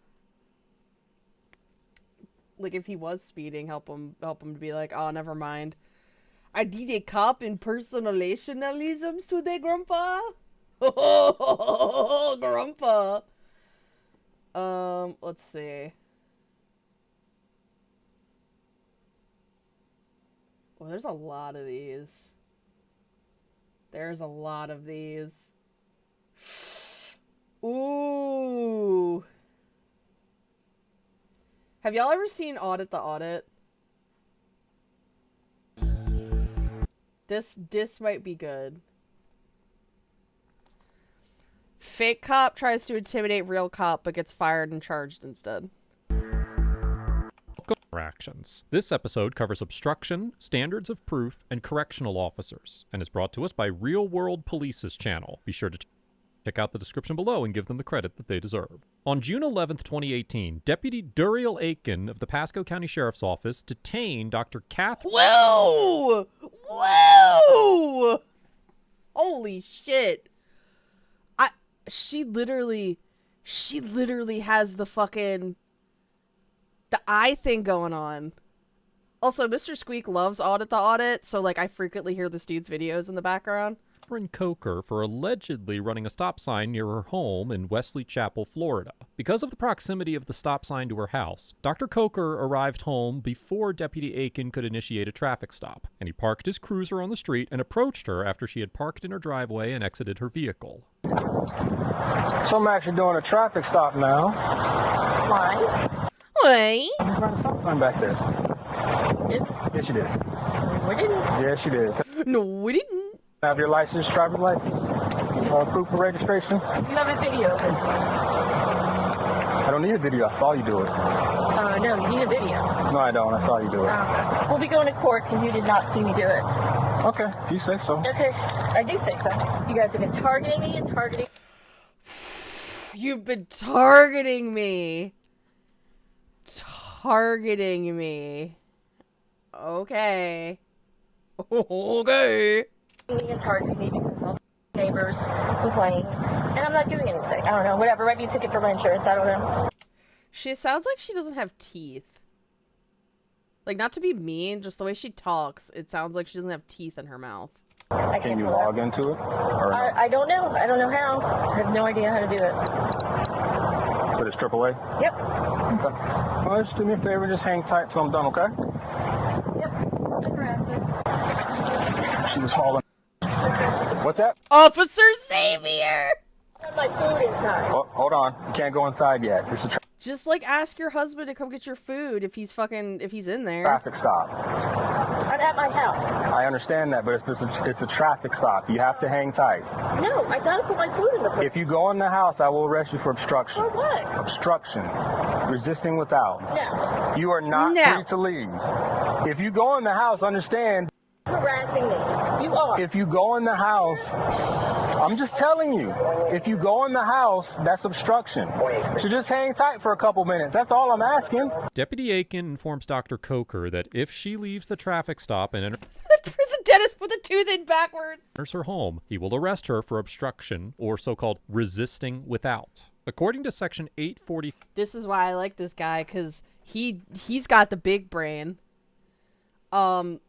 if he was speeding, help him to be like, oh, never mind. I did a cop impersonationalisms today, Grandpa. Oh, Grandpa. Let's see. Well, there's a lot of these. There's a lot of these. Ooh. Have y'all ever seen Audit the Audit? This might be good. Fake cop tries to intimidate real cop but gets fired and charged instead. Actions. This episode covers obstruction, standards of proof, and correctional officers, and is brought to us by Real World Police's channel. Be sure to check out the description below and give them the credit that they deserve. On June 11th, 2018, Deputy Duriel Aiken of the Pasco County Sheriff's Office detained Dr. Catherine... Whoa! Whoa! Holy shit. She literally has the fucking... the eye thing going on. Also, Mr. Squeak loves Audit the Audit, so, like, I frequently hear this dude's videos in the background. Coker for allegedly running a stop sign near her home in Wesley Chapel, Florida. Because of the proximity of the stop sign to her house, Dr. Coker arrived home before Deputy Aiken could initiate a traffic stop, and he parked his cruiser on the street and approached her after she had parked in her driveway and exited her vehicle. So I'm actually doing a traffic stop now. Why? Why? You ran a stop sign back there. Did? Yes, you did. We didn't. Yes, you did. No, we didn't. Have your license, driver's license, proof of registration? You have a video. I don't need a video. I saw you do it. No, you need a video. No, I don't. I saw you do it. We'll be going to court because you did not see me do it. Okay, if you say so. Okay, I do say so. You guys have been targeting me and targeting... You've been targeting me. Targeting me. Okay. Okay. And targeting me because all the neighbors complain. And I'm not doing anything. I don't know. Whatever. Maybe you took it for my insurance. I don't know. She sounds like she doesn't have teeth. Like, not to be mean, just the way she talks, it sounds like she doesn't have teeth in her mouth. Can you log into it? Or no? I don't know. I don't know how. I have no idea how to do it. So it's AAA? Yep. Okay. Well, just do me a favor. Just hang tight till I'm done, okay? Yep. No harassment. She was hauling. What's that? Officer Xavier! I have my food inside. Oh, hold on. You can't go inside yet. It's a Just, like, ask your husband to come get your food if he's in there. traffic stop. I'm at my house. I understand that, but it's a traffic stop. You have to hang tight. No, I gotta put my food in the fridge. If you go in the house, I will arrest you for obstruction. For what? Obstruction. Resisting without. No. You are not free to leave. If you go in the house, understand. Harassing me. You are. If you go in the house, I'm just telling you. If you go in the house, that's obstruction. So just hang tight for a couple minutes. That's all I'm asking. Deputy Aiken informs Dr. Coker that if she leaves the traffic stop and There's a dentist with a tooth in backwards. enters her home, he will arrest her for obstruction or so-called resisting without. According to Section 840... This is why I like this guy, because he's got the big brain. Hold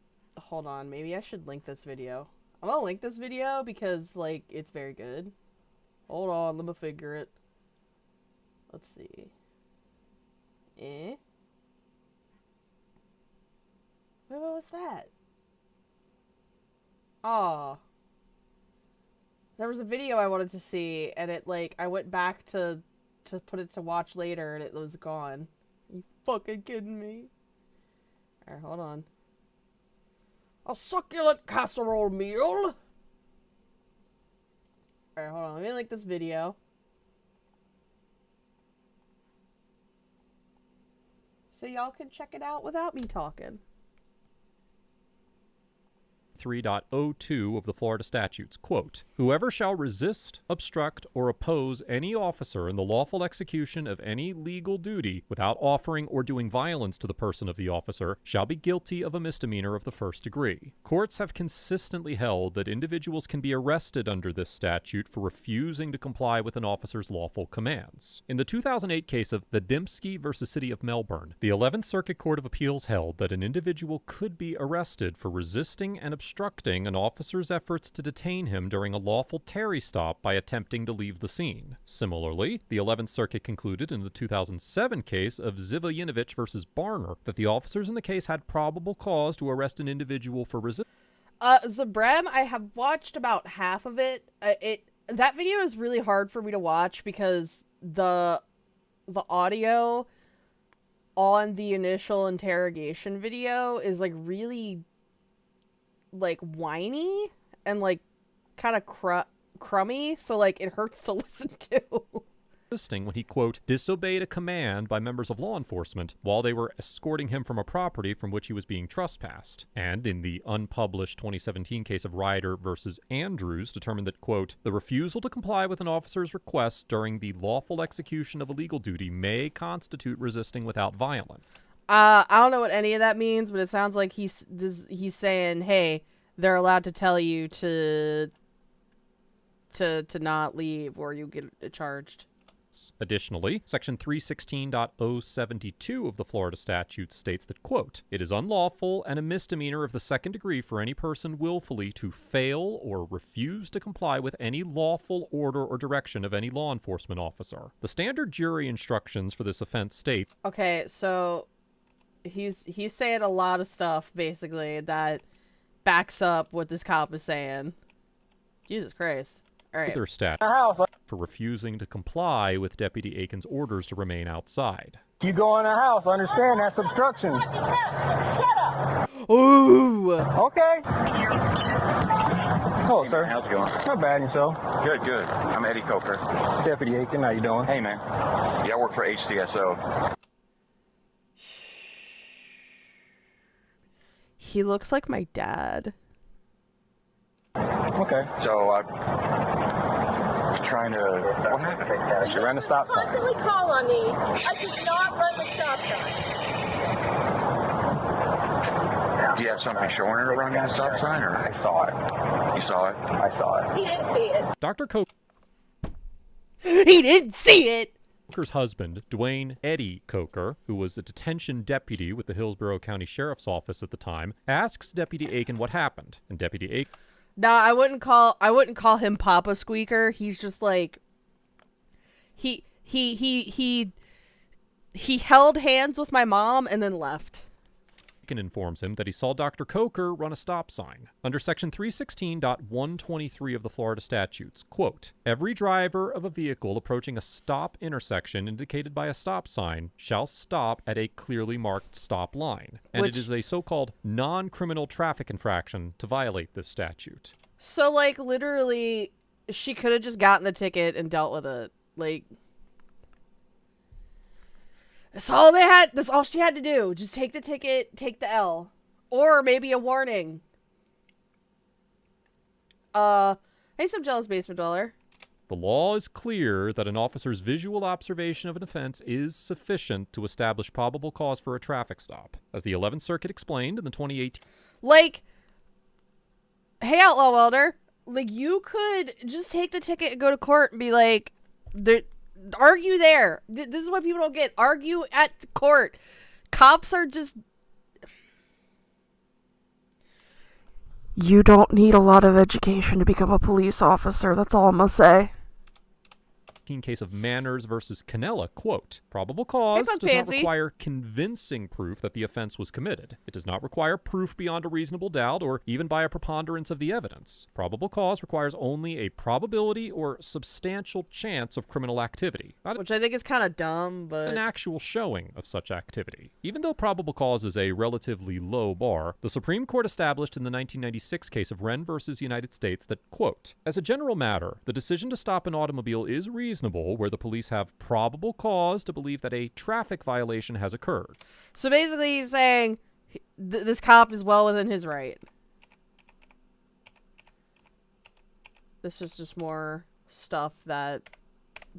on, maybe I should link this video. I'm gonna link this video because, like, it's very good. Hold on, let me figure it. Let's see. Wait, what was that? Oh. There was a video I wanted to see, and it, like, I went back to put it to watch later, and it was gone. Are you fucking kidding me? Alright, hold on. A succulent casserole meal. Alright, hold on. Let me link this video. So y'all can check it out without me talking. 3.02 of the Florida statutes, quote, "Whoever shall resist, obstruct, or oppose any officer in the lawful execution of any legal duty without offering or doing violence to the person of the officer shall be guilty of a misdemeanor of the first degree." Courts have consistently held that individuals can be arrested under this statute for refusing to comply with an officer's lawful commands. In the 2008 case of Vadimski versus City of Melbourne, the 11th Circuit Court of Appeals held that an individual could be arrested for resisting and obstructing an officer's efforts to detain him during a lawful Terry stop by attempting to leave the scene. Similarly, the 11th Circuit concluded in the 2007 case of Zivojinovich versus Barner that the officers in the case had probable cause to arrest an individual for resisting. Zabrem, I have watched about half of it. That video is really hard for me to watch because the audio on the initial interrogation video is like really like whiny and like kind of crummy, so like it hurts to listen to. When he, quote, disobeyed a command by members of law enforcement while they were escorting him from a property from which he was being trespassed. And in the unpublished 2017 case of Ryder versus Andrews, determined that, quote, the refusal to comply with an officer's request during the lawful execution of a legal duty may constitute resisting without violence. I don't know what any of that means, but it sounds like he's saying, hey, they're allowed to tell you to not leave or you get charged. Additionally, Section 316.072 of the Florida statute states that, quote, it is unlawful and a misdemeanor of the second degree for any person willfully to fail or refuse to comply with any lawful order or direction of any law enforcement officer. The standard jury instructions for this offense state... Okay, so he's saying a lot of stuff, basically, that backs up what this cop is saying. Jesus Christ. All right. Their stat for refusing to comply with Deputy Aiken's orders to remain outside. You go in the house, understand that's obstruction. Shut up! Ooh! Okay. Hello, sir. How's it going? Not bad, yourself? Good, good. I'm Eddie Coker. Deputy Aiken, how you doing? Hey, man. Yeah, I work for HCSO. He looks like my dad. Okay. So, I'm trying to... What happened? She ran the stop sign. Constantly call on me. I did not run the stop sign. Do you have something showing her running the stop sign, or...? I saw it. You saw it? I saw it. He didn't see it. Dr. Coker... He didn't see it! Coker's husband, Dwayne Eddie Coker, who was a detention deputy with the Hillsborough County Sheriff's Office at the time, asks Deputy Aiken what happened, and Deputy Aiken... No, I wouldn't call him Papa Squeaker. He's just like he held hands with my mom and then left. Aiken informs him that he saw Dr. Coker run a stop sign. Under Section 316.123 of the Florida statutes, quote, every driver of a vehicle approaching a stop intersection indicated by a stop sign shall stop at a clearly marked stop line. And it is a so-called non-criminal traffic infraction to violate this statute. So, like, literally, she could have just gotten the ticket and dealt with it. Like... That's all she had to do. Just take the ticket, take the L. Or maybe a warning. Hey, some jealous basement dweller. The law is clear that an officer's visual observation of an offense is sufficient to establish probable cause for a traffic stop. As the 11th Circuit explained in the 2018... Like, hey, Outlaw Welder. Like, you could just take the ticket and go to court and be like... Argue there. This is what people don't get. Argue at the court. Cops are just... You don't need a lot of education to become a police officer. That's all I'm gonna say. Case of Manners versus Canella, quote, probable cause does not require convincing proof that the offense was committed. It does not require proof beyond a reasonable doubt or even by a preponderance of the evidence. Probable cause requires only a probability or substantial chance of criminal activity. Which I think is kind of dumb, but... An actual showing of such activity. Even though probable cause is a relatively low bar, the Supreme Court established in the 1996 case of Wren versus United States that, quote, as a general matter, the decision to stop an automobile is reasonable where the police have probable cause to believe that a traffic violation has occurred. So basically he's saying this cop is well within his right. This is just more stuff that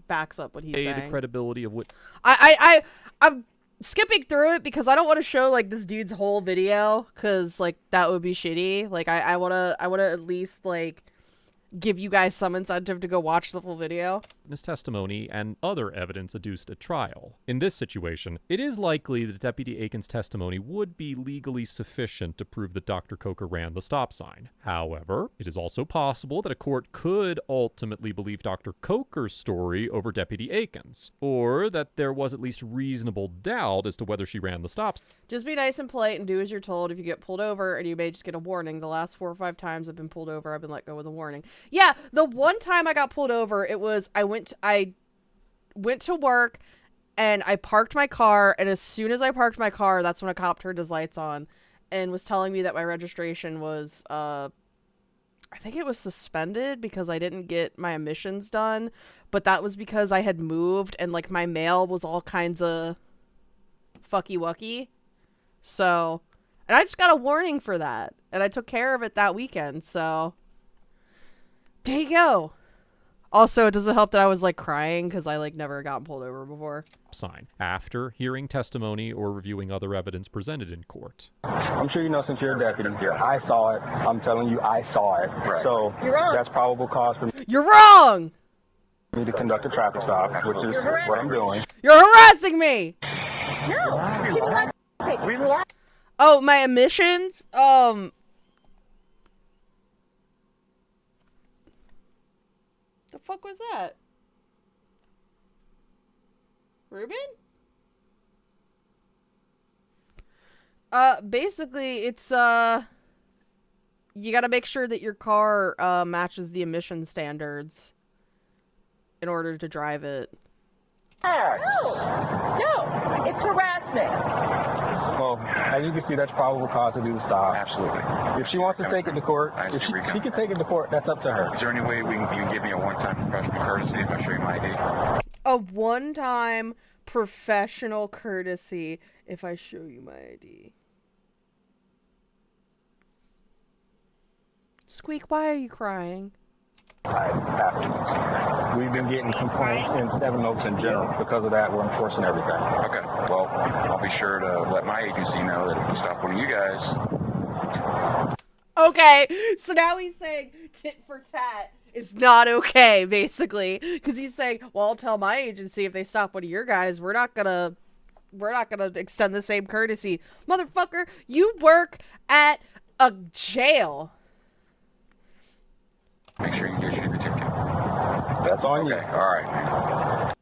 backs up what he's saying. The credibility of what... I'm skipping through it because I don't want to show like this dude's whole video because like that would be shitty. Like I wanna at least like give you guys some incentive to go watch the full video. His testimony and other evidence adduced at trial. In this situation, it is likely that Deputy Aiken's testimony would be legally sufficient to prove that Dr. Coker ran the stop sign. However, it is also possible that a court could ultimately believe Dr. Coker's story over Deputy Aiken's, or that there was at least reasonable doubt as to whether she ran the stop sign. Just be nice and polite and do as you're told. If you get pulled over, and you may just get a warning. The last 4 or 5 times I've been pulled over, I've been let go with a warning. Yeah, the one time I got pulled over, it was I went to work And I parked my car, and as soon as I parked my car, that's when a cop turned his lights on and was telling me that my registration was, I think it was suspended because I didn't get my emissions done, but that was because I had moved and, like, my mail was all kinds of fucky-wucky. So, and I just got a warning for that, and I took care of it that weekend, so there you go. Also, it doesn't help that I was, like, crying because I, like, never got pulled over before. Sign after hearing testimony or reviewing other evidence presented in court. I'm sure you know since you're a deputy. I saw it. I'm telling you, I saw it. Right. So You're wrong. that's probable cause for You're wrong! me to conduct a traffic stop, which is what I'm doing. You're harassing me! No. Oh, my emissions? The fuck was that? Ruben? Basically, it's, you gotta make sure that your car, matches the emission standards in order to drive it. No, it's harassment. Well, as you can see, that's probable cause to do the stop. Absolutely. If she wants to take it to court, if she can take it to court, that's up to her. Is there any way you can give me a one-time professional courtesy if I show you my ID? A one-time professional courtesy if I show you my ID. Squeak, why are you crying? I have to. We've been getting complaints in Seven Oaks in general. Because of that, we're enforcing everything. Okay. Well, I'll be sure to let my agency know that if we stop one of you guys. Okay, so now he's saying tit for tat is not okay, basically, because he's saying, well, I'll tell my agency if they stop one of your guys, we're not gonna extend the same courtesy. Motherfucker, you work at a jail. Make sure you issue the ticket. That's on you. Okay, all right.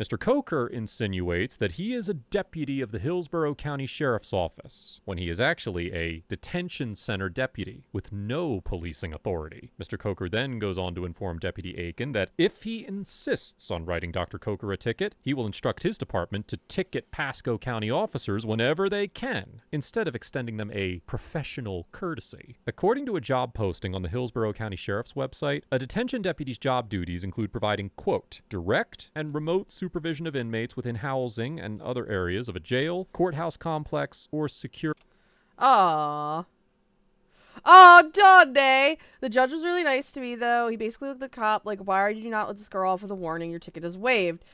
Mr. Coker insinuates that he is a deputy of the Hillsborough County Sheriff's Office, when he is actually a detention center deputy with no policing authority. Mr. Coker then goes on to inform Deputy Aiken that if he insists on writing Dr. Coker a ticket, he will instruct his department to ticket Pasco County officers whenever they can, instead of extending them a professional courtesy. According to a job posting on the Hillsborough County Sheriff's website, a detention deputy's job duties include providing, quote, direct and remote supervision of inmates within housing and other areas of a jail, courthouse complex, or secure. Aww. Oh, Donde! The judge was really nice to me, though. He basically looked at the cop like, why did you not let this girl off with a warning? Your ticket is waived.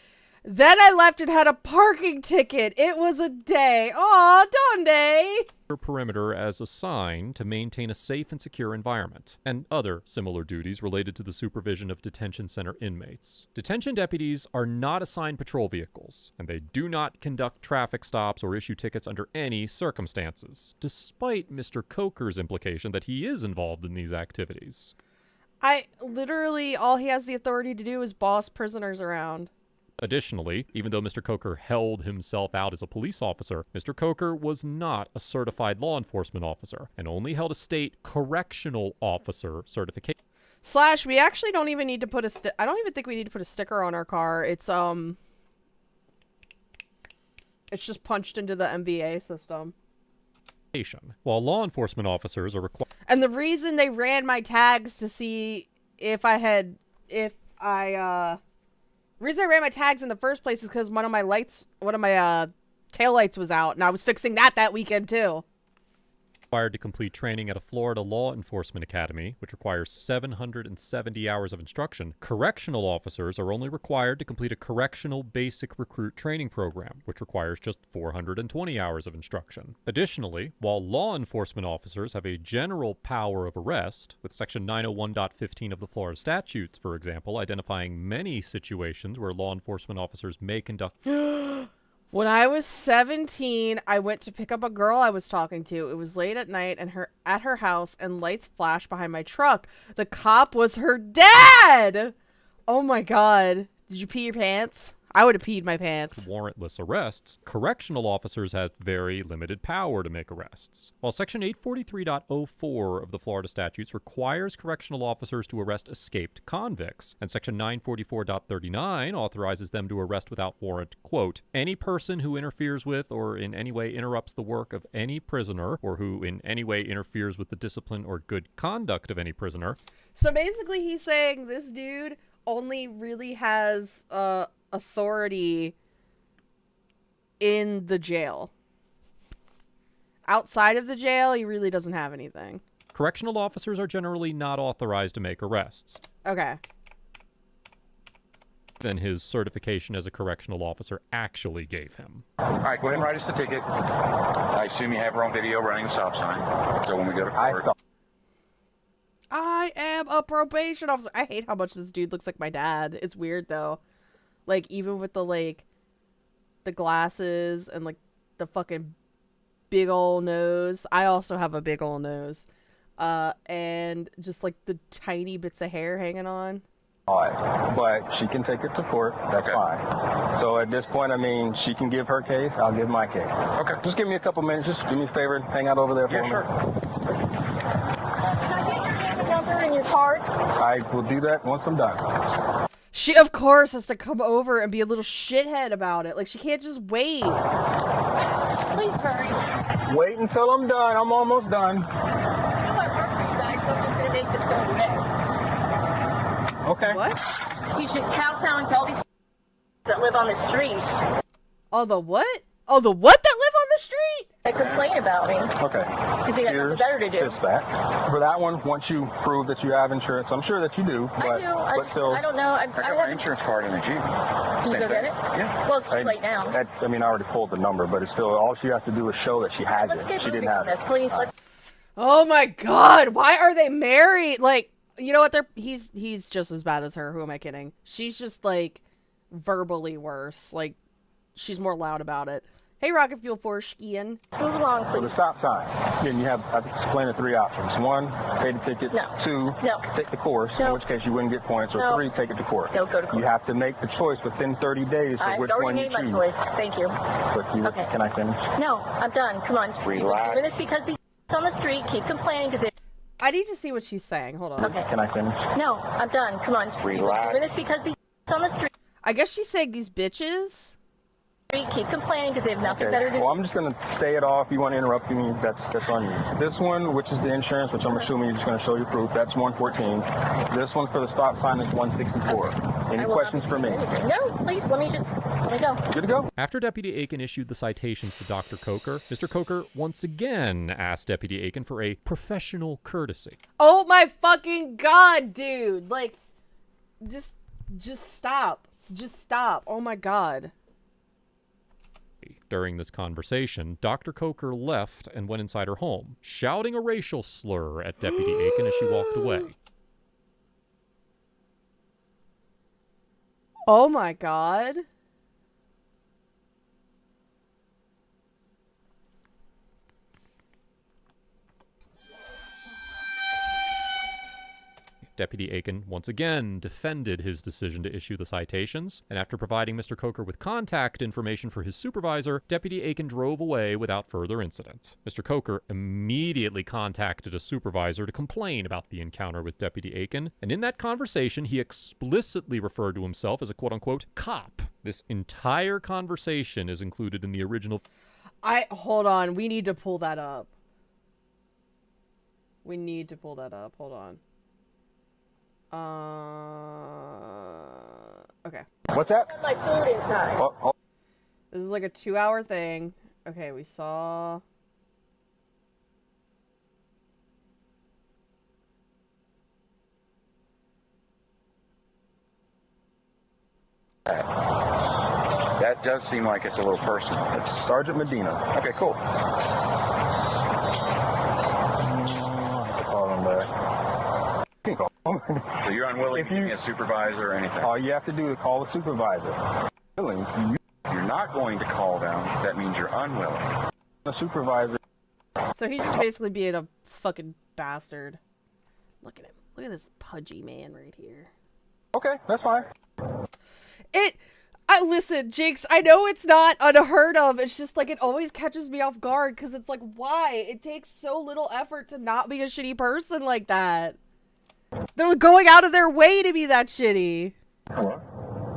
Then I left and had a parking ticket. It was a day. Aw, Donde! Perimeter as a sign to maintain a safe and secure environment, and other similar duties related to the supervision of detention center inmates. Detention deputies are not assigned patrol vehicles, and they do not conduct traffic stops or issue tickets under any circumstances, despite Mr. Coker's implication that he is involved in these activities. Literally, all he has the authority to do is boss prisoners around. Additionally, even though Mr. Coker held himself out as a police officer, Mr. Coker was not a certified law enforcement officer and only held a state correctional officer certification. / we actually don't even need to put I don't even think we need to put a sticker on our car. It's just punched into the MVA system. While law enforcement officers are required. And the reason they ran my tags to see if I reason I ran my tags in the first place is because one of my tail lights was out, and I was fixing that weekend too. Required to complete training at a Florida Law Enforcement Academy, which requires 770 hours of instruction. Correctional officers are only required to complete a correctional basic recruit training program, which requires just 420 hours of instruction. Additionally, while law enforcement officers have a general power of arrest, with Section 901.15 of the Florida statutes, for example, identifying many situations where law enforcement officers may conduct... When I was 17, I went to pick up a girl I was talking to. It was late at night and at her house, and lights flashed behind my truck. The cop was her dad! Oh my god. Did you pee your pants? I would have peed my pants. Warrantless arrests, correctional officers have very limited power to make arrests. While Section 843.04 of the Florida statutes requires correctional officers to arrest escaped convicts, and Section 944.39 authorizes them to arrest without warrant, quote, any person who interferes with or in any way interrupts the work of any prisoner, or who in any way interferes with the discipline or good conduct of any prisoner. So basically he's saying this dude only really has, authority in the jail. Outside of the jail, he really doesn't have anything. Correctional officers are generally not authorized to make arrests. Okay. Than his certification as a correctional officer actually gave him. All right, go ahead and write us the ticket. I assume you have her on video running a stop sign. So when we go to court... I am a probation officer. I hate how much this dude looks like my dad. It's weird, though. Like, even with the, like, the glasses and, like, the fucking big ol' nose. I also have a big ol' nose. And just, like, the tiny bits of hair hanging on. But she can take it to court. That's fine. So at this point, I mean, she can give her case. I'll give my case. Okay. Just give me a couple minutes. Just do me a favor and hang out over there for a minute. Can I get your name and number and your card? I will do that once I'm done. She, of course, has to come over and be a little shithead about it. Like, she can't just wait. Please hurry. Wait until I'm done. I'm almost done. You know I work for you guys, so I'm just going to make this go away. Okay. What? He's just kowtowing to all these that live on the street. Oh, the what? Oh, the what that live on the street? They complain about me. Okay. Because they got nothing better to do. This back. For that one, once you prove that you have insurance, I'm sure that you do. But, I do. Still, I don't know. I got my insurance card in the Jeep. Can you go get it? Yeah. Well, it's too late now. I mean, I already pulled the number, but it's still, all she has to do is show that she has Let's it. get She moving didn't have on this, it. please. Oh my god, why are they married? Like, you know what? He's just as bad as her. Who am I kidding? She's just, like, verbally worse. Like, she's more loud about it. Hey, Rocket Fuel 4, skiing. Move along, please. For the stop sign, again, you have, I've explained the three options. One, pay the ticket. No. Two, take the course, in which case you wouldn't get points. Or three, take it to court. No, go to court. You have to make the choice within 30 days for which one you choose. I've already made my choice. Thank you. But you, Okay. Can I finish? No, I'm done. Come on. You've been doing this because these on the street keep complaining because they... I need to see what she's saying. Hold on. Okay. Can I finish? No, I'm done. Come on. You've been doing this because these on the street... I guess she's saying these bitches... keep complaining because they have nothing better to do. Well, I'm just going to say it off. You want to interrupt me, that's on you. This one, which is the insurance, which I'm assuming you're just going to show your proof, that's 114. This one for the stop sign is 164. Any questions for me? No, please, let me go. Good to go. After Deputy Aiken issued the citations to Dr. Coker, Mr. Coker once again asked Deputy Aiken for a professional courtesy. Oh my fucking god, dude! Like, just stop. Just stop. Oh my god. During this conversation, Dr. Coker left and went inside her home, shouting a racial slur at Deputy Aiken as she walked away. Oh my god. Deputy Aiken once again defended his decision to issue the citations, and after providing Mr. Coker with contact information for his supervisor, Deputy Aiken drove away without further incident. Mr. Coker immediately contacted a supervisor to complain about the encounter with Deputy Aiken, and in that conversation, he explicitly referred to himself as a quote-unquote cop. This entire conversation is included in the original... Hold on, we need to pull that up. We need to pull that up, hold on. Okay. What's that? Like food inside. This is like a 2-hour thing. Okay, we saw... That does seem like it's a little personal. It's Sergeant Medina. Okay, cool. I have to call him back. You can call him. So you're unwilling to give me a supervisor or anything? All you have to do is call the supervisor. You're not going to call them. That means you're unwilling. The supervisor. So he's just basically being a fucking bastard. Look at him. Look at this pudgy man right here. Okay, that's fine. listen, Jinx, I know it's not unheard of. It's just like it always catches me off guard because it's like, why? It takes so little effort to not be a shitty person like that. They're going out of their way to be that shitty. Hello.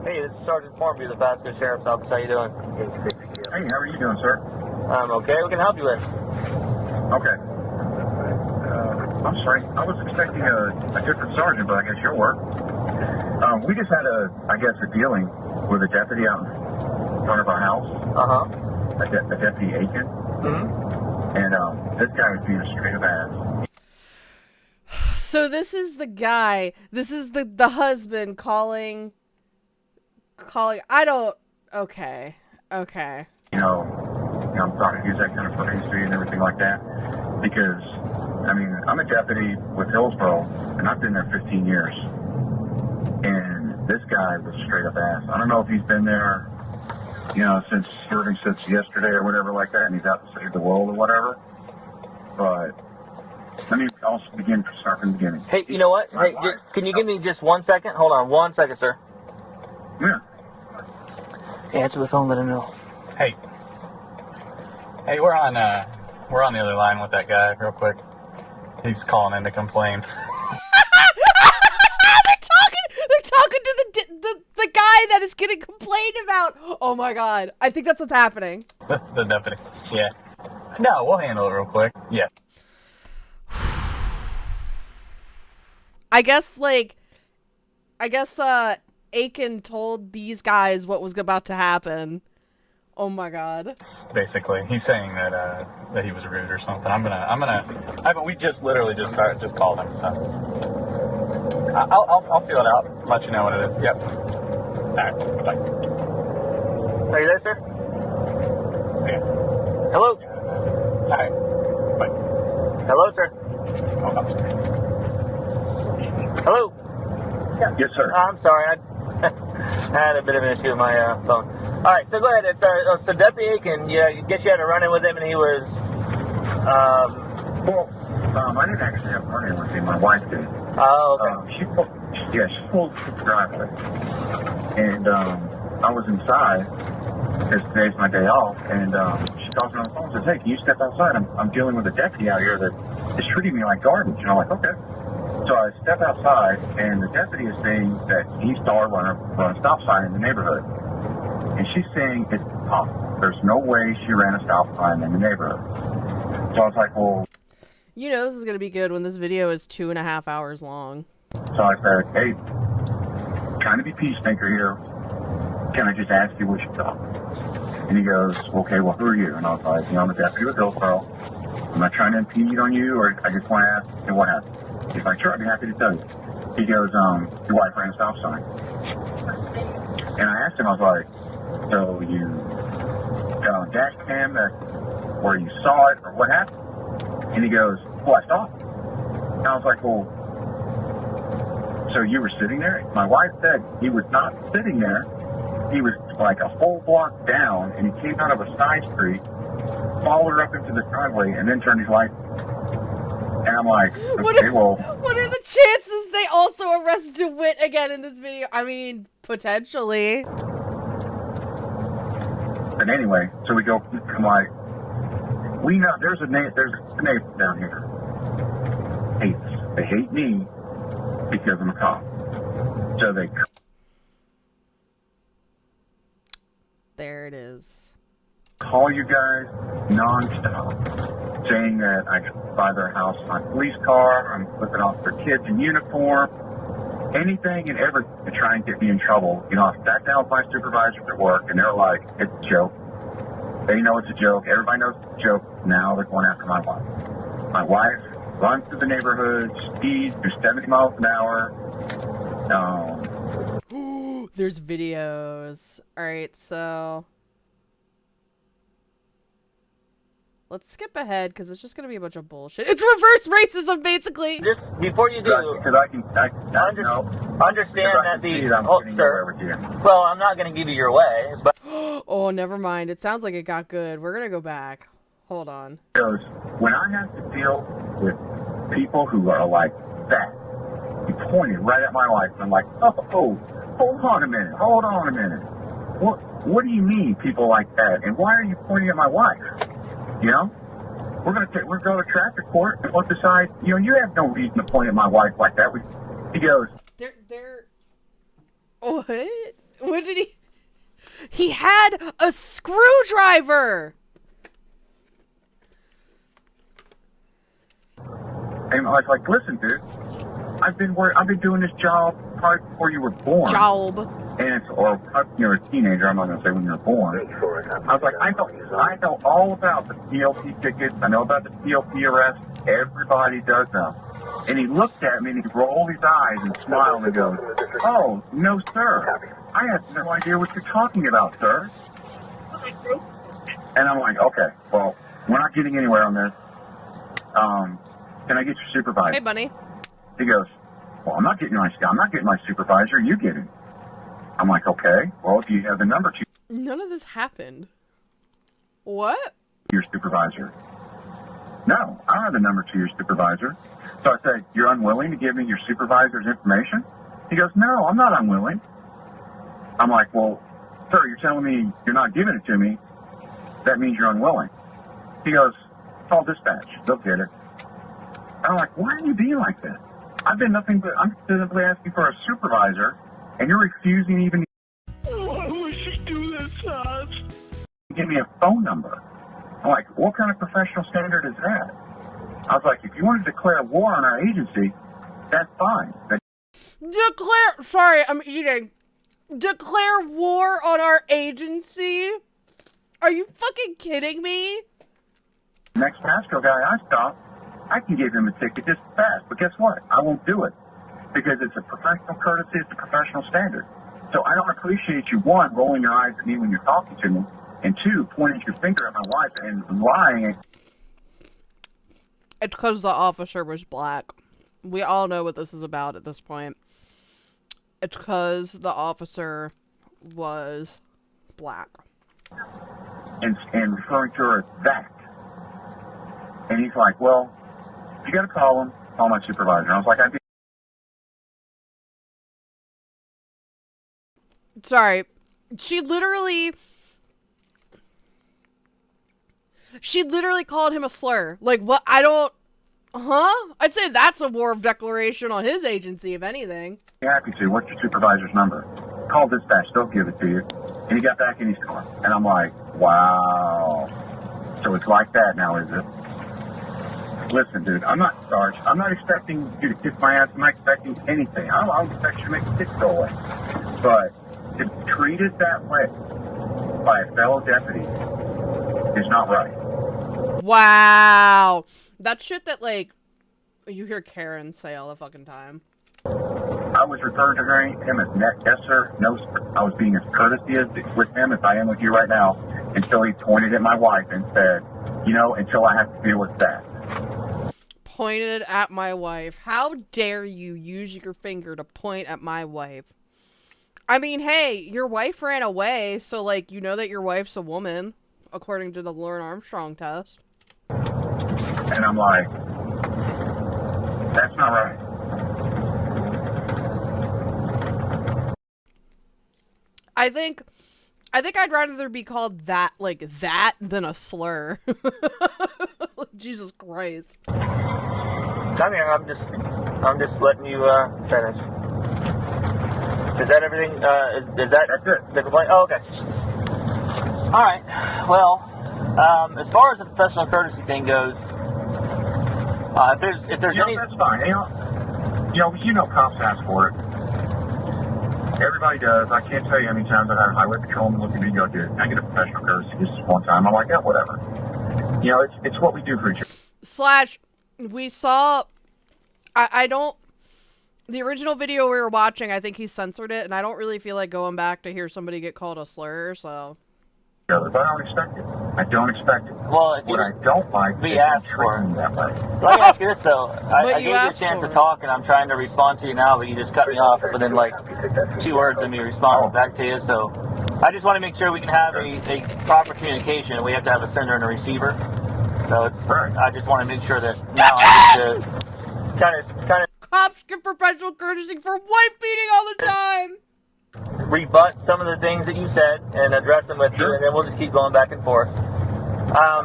Hey, this is Sergeant Formby of the Vasco Sheriff's Office. How you doing? Hey, how are you doing, sir? I'm okay. What can I help you with? Okay. I'm sorry. I was expecting a different sergeant, but I guess you'll work. We just had a dealing with a deputy out in front of our house. Uh-huh. A deputy Aiken. Mm-hmm. And this guy was being a straight up ass. So this is the guy. This is the husband calling. Okay. You know, I'm sorry to use that kind of phrase and everything like that, because I mean, I'm a deputy with Hillsborough, and I've been there 15 years. And this guy was straight up ass. I don't know if he's been there, you know, since yesterday or whatever like that, and he's out to save the world or whatever. But let me also start from the beginning. Hey, you know what? Hey, can you give me just 1 second? Hold on 1 second, sir. Yeah. Answer the phone, let him know. Hey, we're on the other line with that guy real quick. He's calling in to complain. They're talking to the guy that is getting complained about. Oh my god. I think that's what's happening. The deputy. Yeah. No, we'll handle it real quick. Yeah. I guess Aiken told these guys what was about to happen. Oh my god. Basically, he's saying that he was rude or something. But we just literally just called him, so I'll feel it out. Let you know what it is. Yep. All right. Bye. Are you there, sir? Yeah. Hello. All right. Bye. Hello, sir. Oh, I'm sorry. Hello. Yes, sir. I'm sorry. I had a bit of an issue with my phone. All right, so go ahead. So Deputy Aiken, I guess you had a run-in with him, and he was. I didn't actually have a run-in with him. My wife did. Oh, okay. She pulled through the driveway, and I was inside because today's my day off, and she calls me on the phone and says, "Hey, can you step outside? I'm dealing with a deputy out here that is treating me like garbage." And I'm like, "Okay." So I step outside, and the deputy is saying that he saw her run a stop sign in the neighborhood. And she's saying it's impossible. There's no way she ran a stop sign in the neighborhood. So I was like, well... You know this is going to be good when this video is 2.5 hours long. So I said, hey, trying to be peacemaker here. Can I just ask you what you thought? And he goes, okay, well, who are you? And I was like, I'm a deputy with Hillsborough. I'm not trying to impede on you, or I just want to ask, what happened? He's like, sure, I'd be happy to tell you. He goes, your wife ran a stop sign. And I asked him, I was like, so you got on dash cam where you saw it, or what happened? And he goes, well, I saw it. And I was like, well, so you were sitting there? My wife said he was not sitting there. He was like a whole block down, and he came out of a side street, followed her up into the driveway, and then turned his light. And I'm like, okay, well... What are the chances they also arrest DeWitt again in this video? I mean, potentially. But anyway, so we go, I'm like, we know, there's a neighbor down here. They hate me because I'm a cop. So they... There it is. Call you guys non-stop, saying that I can buy their house my police car, I'm flipping off their kids in uniform, anything and everything to try and get me in trouble. You know, I sat down with my supervisors at work, and they're like, it's a joke. They know it's a joke. Everybody knows it's a joke. Now they're going after my wife. My wife runs through the neighborhood, speeds through 70 miles an hour. There's videos. All right, so... Let's skip ahead, because it's just going to be a bunch of bullshit. It's reverse racism, basically! Just, before you do... understand that the... sir. Well, I'm not going to give you your way, but... Oh, never mind. It sounds like it got good. We're going to go back. Hold on. Because when I have to deal with people who are like that, he pointed right at my wife, and I'm like, oh, hold on a minute. what do you mean, people like that? And why are you pointing at my wife? You know? We're gonna go to traffic court and we'll decide, you have no reason to point at my wife like that. He goes, They're what? What did he? He had a screwdriver. And I was like, listen, dude, I've been doing this job probably before you were born. And you're a teenager. I'm not gonna say when you were born. I was like, I know all about the PLP tickets. I know about the PLP arrest. Everybody does them. And he looked at me and he rolled his eyes and smiled and goes, "Oh, no, sir. I have no idea what you're talking about, sir." And I'm like, okay, well, we're not getting anywhere on this. Can I get your supervisor? Hey, bunny. He goes, well, I'm not getting my supervisor. You get it. I'm like, okay. Well, do you have the number to None of this happened. What? your supervisor? No, I don't have the number to your supervisor. So I said, you're unwilling to give me your supervisor's information? He goes, no, I'm not unwilling. I'm like, well, sir, you're telling me you're not giving it to me. That means you're unwilling. He goes, call dispatch. They'll get it. I'm like, why are you being like that? I'm simply asking for a supervisor, and you're refusing even Why would she do this to us? to give me a phone number. I'm like, what kind of professional standard is that? I was like, if you want to declare war on our agency, that's fine. Sorry, I'm eating. Declare war on our agency? Are you fucking kidding me? Next Pasco guy I stop, I can give him a ticket just fast. But guess what? I won't do it because it's a professional courtesy. It's a professional standard. So I don't appreciate you, one, rolling your eyes at me when you're talking to me, and two, pointing your finger at my wife and lying. It's because the officer was black. We all know what this is about at this point. It's because the officer was black. And referring to her as that. And he's like, well, you got to call him. Call my supervisor. And I was like, Sorry. She literally called him a slur. Like, what? I'd say that's a war of declaration on his agency, if anything. happy to. What's your supervisor's number? Call dispatch. They'll give it to you. And he got back in his car. And I'm like, wow. So it's like that now, is it? Listen, dude, I'm not Sarge. I'm not expecting you to kick my ass. I'm not expecting anything. I don't expect you to make the kick go away. But to be treated that way by a fellow deputy is not right. Wow. That shit that, like, you hear Karen say all the fucking time. I was referring to him as yes, sir, no, sir. I was being as courteous with him as I am with you right now until he pointed at my wife and said, until I have to deal with that. Pointed at my wife. How dare you use your finger to point at my wife? I mean, hey, your wife ran away, so, like, you know that your wife's a woman, according to the Lauren Armstrong test. And I'm like, that's not right. I think I'd rather be called that than a slur. Jesus Christ. Come here, I'm just letting you finish. Is that everything? Is that the complaint? Oh, okay. All right. Well, as far as the professional courtesy thing goes, if there's any, that's fine. Cops ask for it. Everybody does. I can't tell you how many times I've had a highway patrolman look at me and go, dude, I get a professional courtesy. This is one time. I'm like, yeah, whatever. It's what we do for each other. We saw, the original video we were watching, I think he censored it, and I don't really feel like going back to hear somebody get called a slur, so. But I don't expect it. I don't expect it. Well, what I don't like be is asked for that way. Let me ask you this, though. I gave you a asked chance for to talk, and I'm trying to respond to you now, but you just cut me off within, 2 words of me responding back to you, so I just want to make sure we can have a proper communication. We have to have a sender and a receiver. So I just want to make sure that now I need to kind of. Cops give professional courtesy for wife beating all the time. rebut some of the things that you said and address them with you, and then we'll just keep going back and forth. All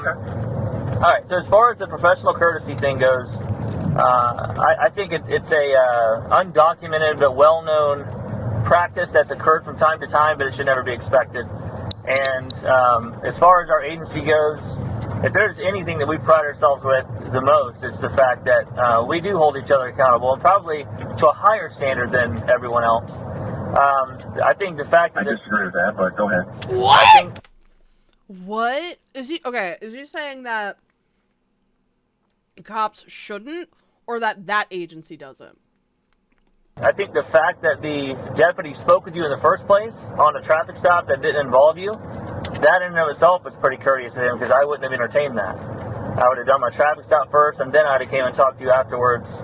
right, so as far as the professional courtesy thing goes, I think it's a undocumented but well-known practice that's occurred from time to time, but it should never be expected. And as far as our agency goes, if there's anything that we pride ourselves with the most, it's the fact that we do hold each other accountable, and probably to a higher standard than everyone else. I think the fact that... I disagree with that, but go ahead. What? What? Is he saying that cops shouldn't, or that agency doesn't? I think the fact that the deputy spoke with you in the first place on a traffic stop that didn't involve you, that in and of itself was pretty courteous of him, because I wouldn't have entertained that. I would have done my traffic stop first, and then I'd have came and talked to you afterwards.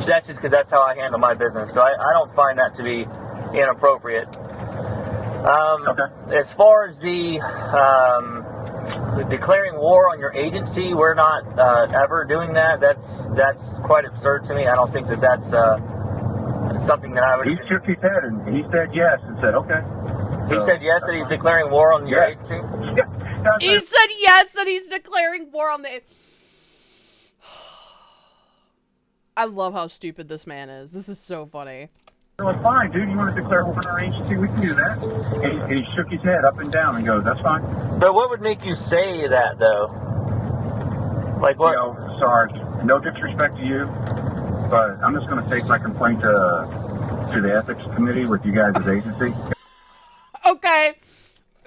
That's just because that's how I handle my business. So I don't find that to be inappropriate. As far as the declaring war on your agency, we're not ever doing that. That's quite absurd to me. I don't think that's something that I would... He shook his head and he said yes and said okay. He said yes that he's declaring war on your agency? He said yes that he's declaring war on the... I love how stupid this man is. This is so funny. Well, it's fine, dude. You want to declare war on our agency? We can do that. And he shook his head up and down and goes, that's fine. But what would make you say that, though? Like what? You know, Sarge, no disrespect to you, but I'm just going to take my complaint to the ethics committee with you guys' agency. Okay.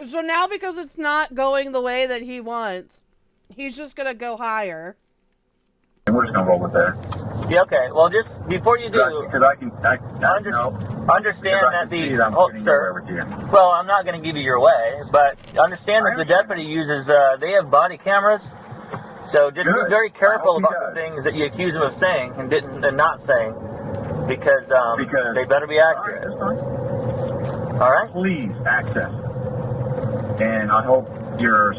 So now because it's not going the way that he wants, he's just going to go higher. And we're just going to roll with that. Yeah, okay. Well, just before you do, because I understand that the... Oh, sir. Well, I'm not going to give you your way, but understand that the deputy uses... they have body cameras, so just be very careful about the things that you accuse him of saying and not saying, because they better be accurate. All right? Please access. And I hope your,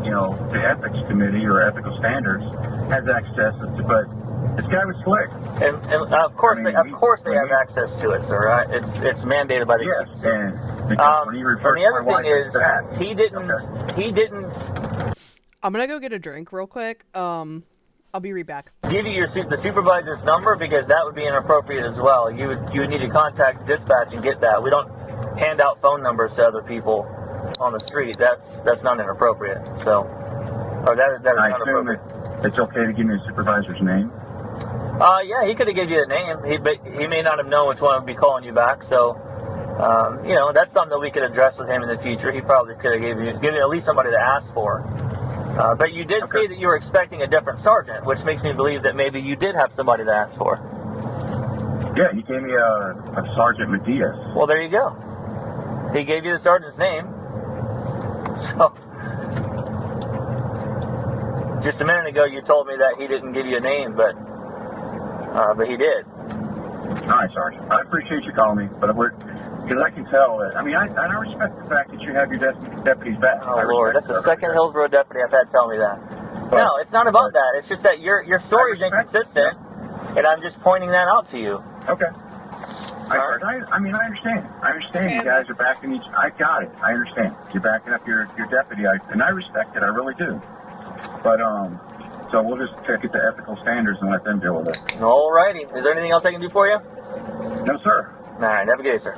the ethics committee or ethical standards has access to, but this guy was slick. And of course they have access to it, sir. Right? It's mandated by the agency. And the other thing is, he didn't. I'm gonna go get a drink real quick. I'll be right back. Give you the supervisor's number, because that would be inappropriate as well. You would need to contact dispatch and get that. We don't hand out phone numbers to other people on the street. That's not inappropriate. So, or that is not appropriate. It's okay to give me a supervisor's name? Yeah, he could have given you a name. He may not have known which one would be calling you back. So, that's something that we could address with him in the future. He probably could have given you at least somebody to ask for. But you did say that you were expecting a different sergeant, which makes me believe that maybe you did have somebody to ask for. Yeah, he gave me a Sergeant Matias. Well, there you go. He gave you the sergeant's name. So, just a minute ago you told me that he didn't give you a name, but he did. All right, Sergeant. I appreciate you calling me, but because I can tell that. I mean, I respect the fact that you have your deputies back. Oh Lord, that's the second Hillsborough deputy I've had tell me that. But, no, it's not about that. It's just that your story is inconsistent, and I'm just pointing that out to you. Okay. I understand. I understand you guys are backing each... I got it. I understand. You're backing up your deputy, and I respect it. I really do. But, so we'll just check it to ethical standards and let them deal with it. All righty. Is there anything else I can do for you? No, sir. All right. Have a good day, sir.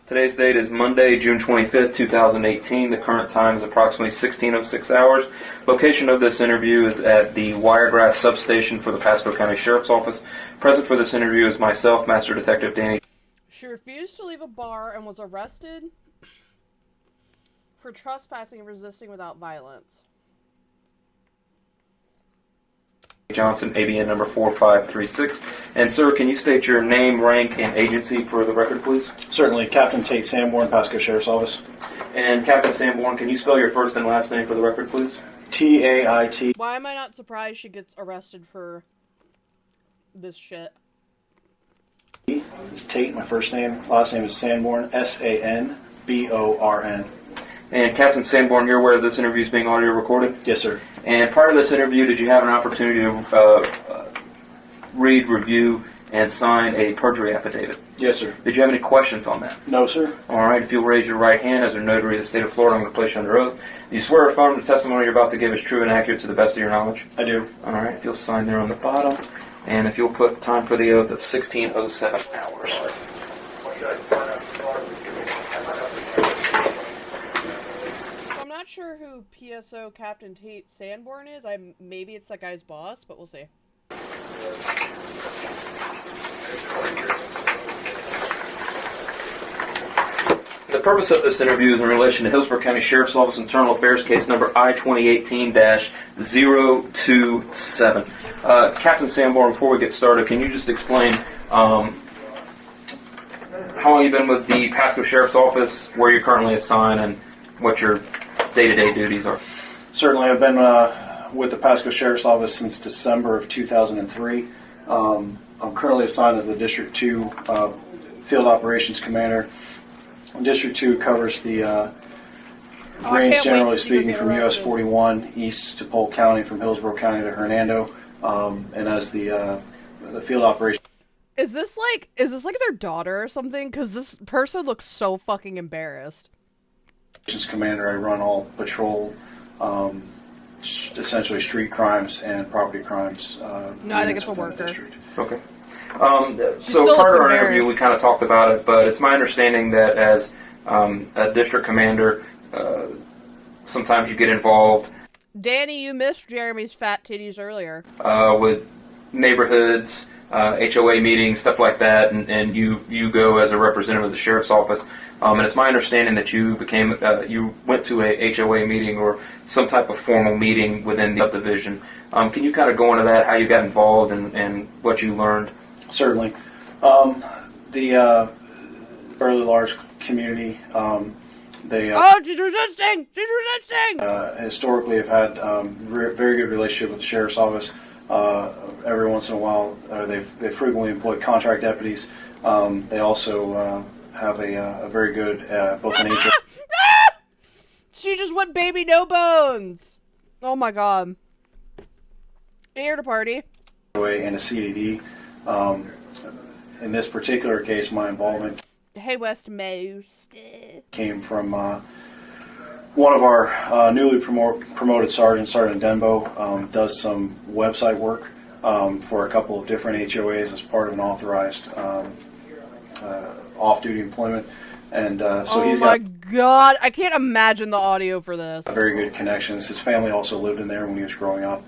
Today's date is Monday, June 25th, 2018. The current time is approximately 16:06 hours. Location of this interview is at the Wiregrass substation for the Pasco County Sheriff's Office. Present for this interview is myself, Master Detective Danny. She refused to leave a bar and was arrested for trespassing and resisting without violence. Johnson, ABN number 4536. And sir, can you state your name, rank, and agency for the record, please? Certainly. Captain Tate Sanborn, Pasco Sheriff's Office. And Captain Sanborn, can you spell your first and last name for the record, please? T-A-I-T. Why am I not surprised she gets arrested for this shit? It's Tate, my first name. Last name is Sanborn, S-A-N-B-O-R-N. And Captain Sanborn, you're aware of this interview is being audio recorded? Yes, sir. And prior to this interview, did you have an opportunity to read, review, and sign a perjury affidavit? Yes, sir. Did you have any questions on that? No, sir. All right. If you'll raise your right hand as a notary of the state of Florida, I'm going to place you under oath. Do you swear or affirm the testimony you're about to give is true and accurate to the best of your knowledge? I do. All right. If you'll sign there on the bottom, and if you'll put time for the oath of 16:07 hours. I'm not sure who PSO Captain Tate Sanborn is. Maybe it's that guy's boss, but we'll see. The purpose of this interview is in relation to Hillsborough County Sheriff's Office Internal Affairs case number I-2018-027. Captain Sanborn, before we get started, can you just explain how long you've been with the Pasco Sheriff's Office, where you're currently assigned, and what your day-to-day duties are? Certainly, I've been with the Pasco Sheriff's Office since December of 2003. I'm currently assigned as the District 2 Field Operations Commander. District 2 covers the range, generally speaking, from US 41 east to Polk County, from Hillsborough County to Hernando, and as the field operation. Is this like their daughter or something? Because this person looks so fucking embarrassed. Commander, I run all patrol, essentially street crimes and property crimes. No, I think it's a worker. Okay. So part of our interview, we kind of talked about it, but it's my understanding that as a district commander, sometimes you get involved. Danny, you missed Jeremy's fat titties earlier. With neighborhoods, HOA meetings, stuff like that, and you go as a representative of the sheriff's office. And it's my understanding that you you went to a HOA meeting or some type of formal meeting within the subdivision. Can you kind of go into that, how you got involved and what you learned? Certainly. The fairly large community, they she's resisting! She's resisting! Historically have had very good relationship with the sheriff's office. Every once in a while, they frequently employ contract deputies. They also have a very good both an HR. She just went baby no bones. Oh my god. Here to party. And a CDD. In this particular case, my involvement. Hey, Westmost. Came from one of our newly promoted sergeants, Sergeant Denbo, does some website work for a couple of different HOAs as part of an authorized off-duty employment. And so he's got... Oh my god, I can't imagine the audio for this. Very good connections. His family also lived in there when he was growing up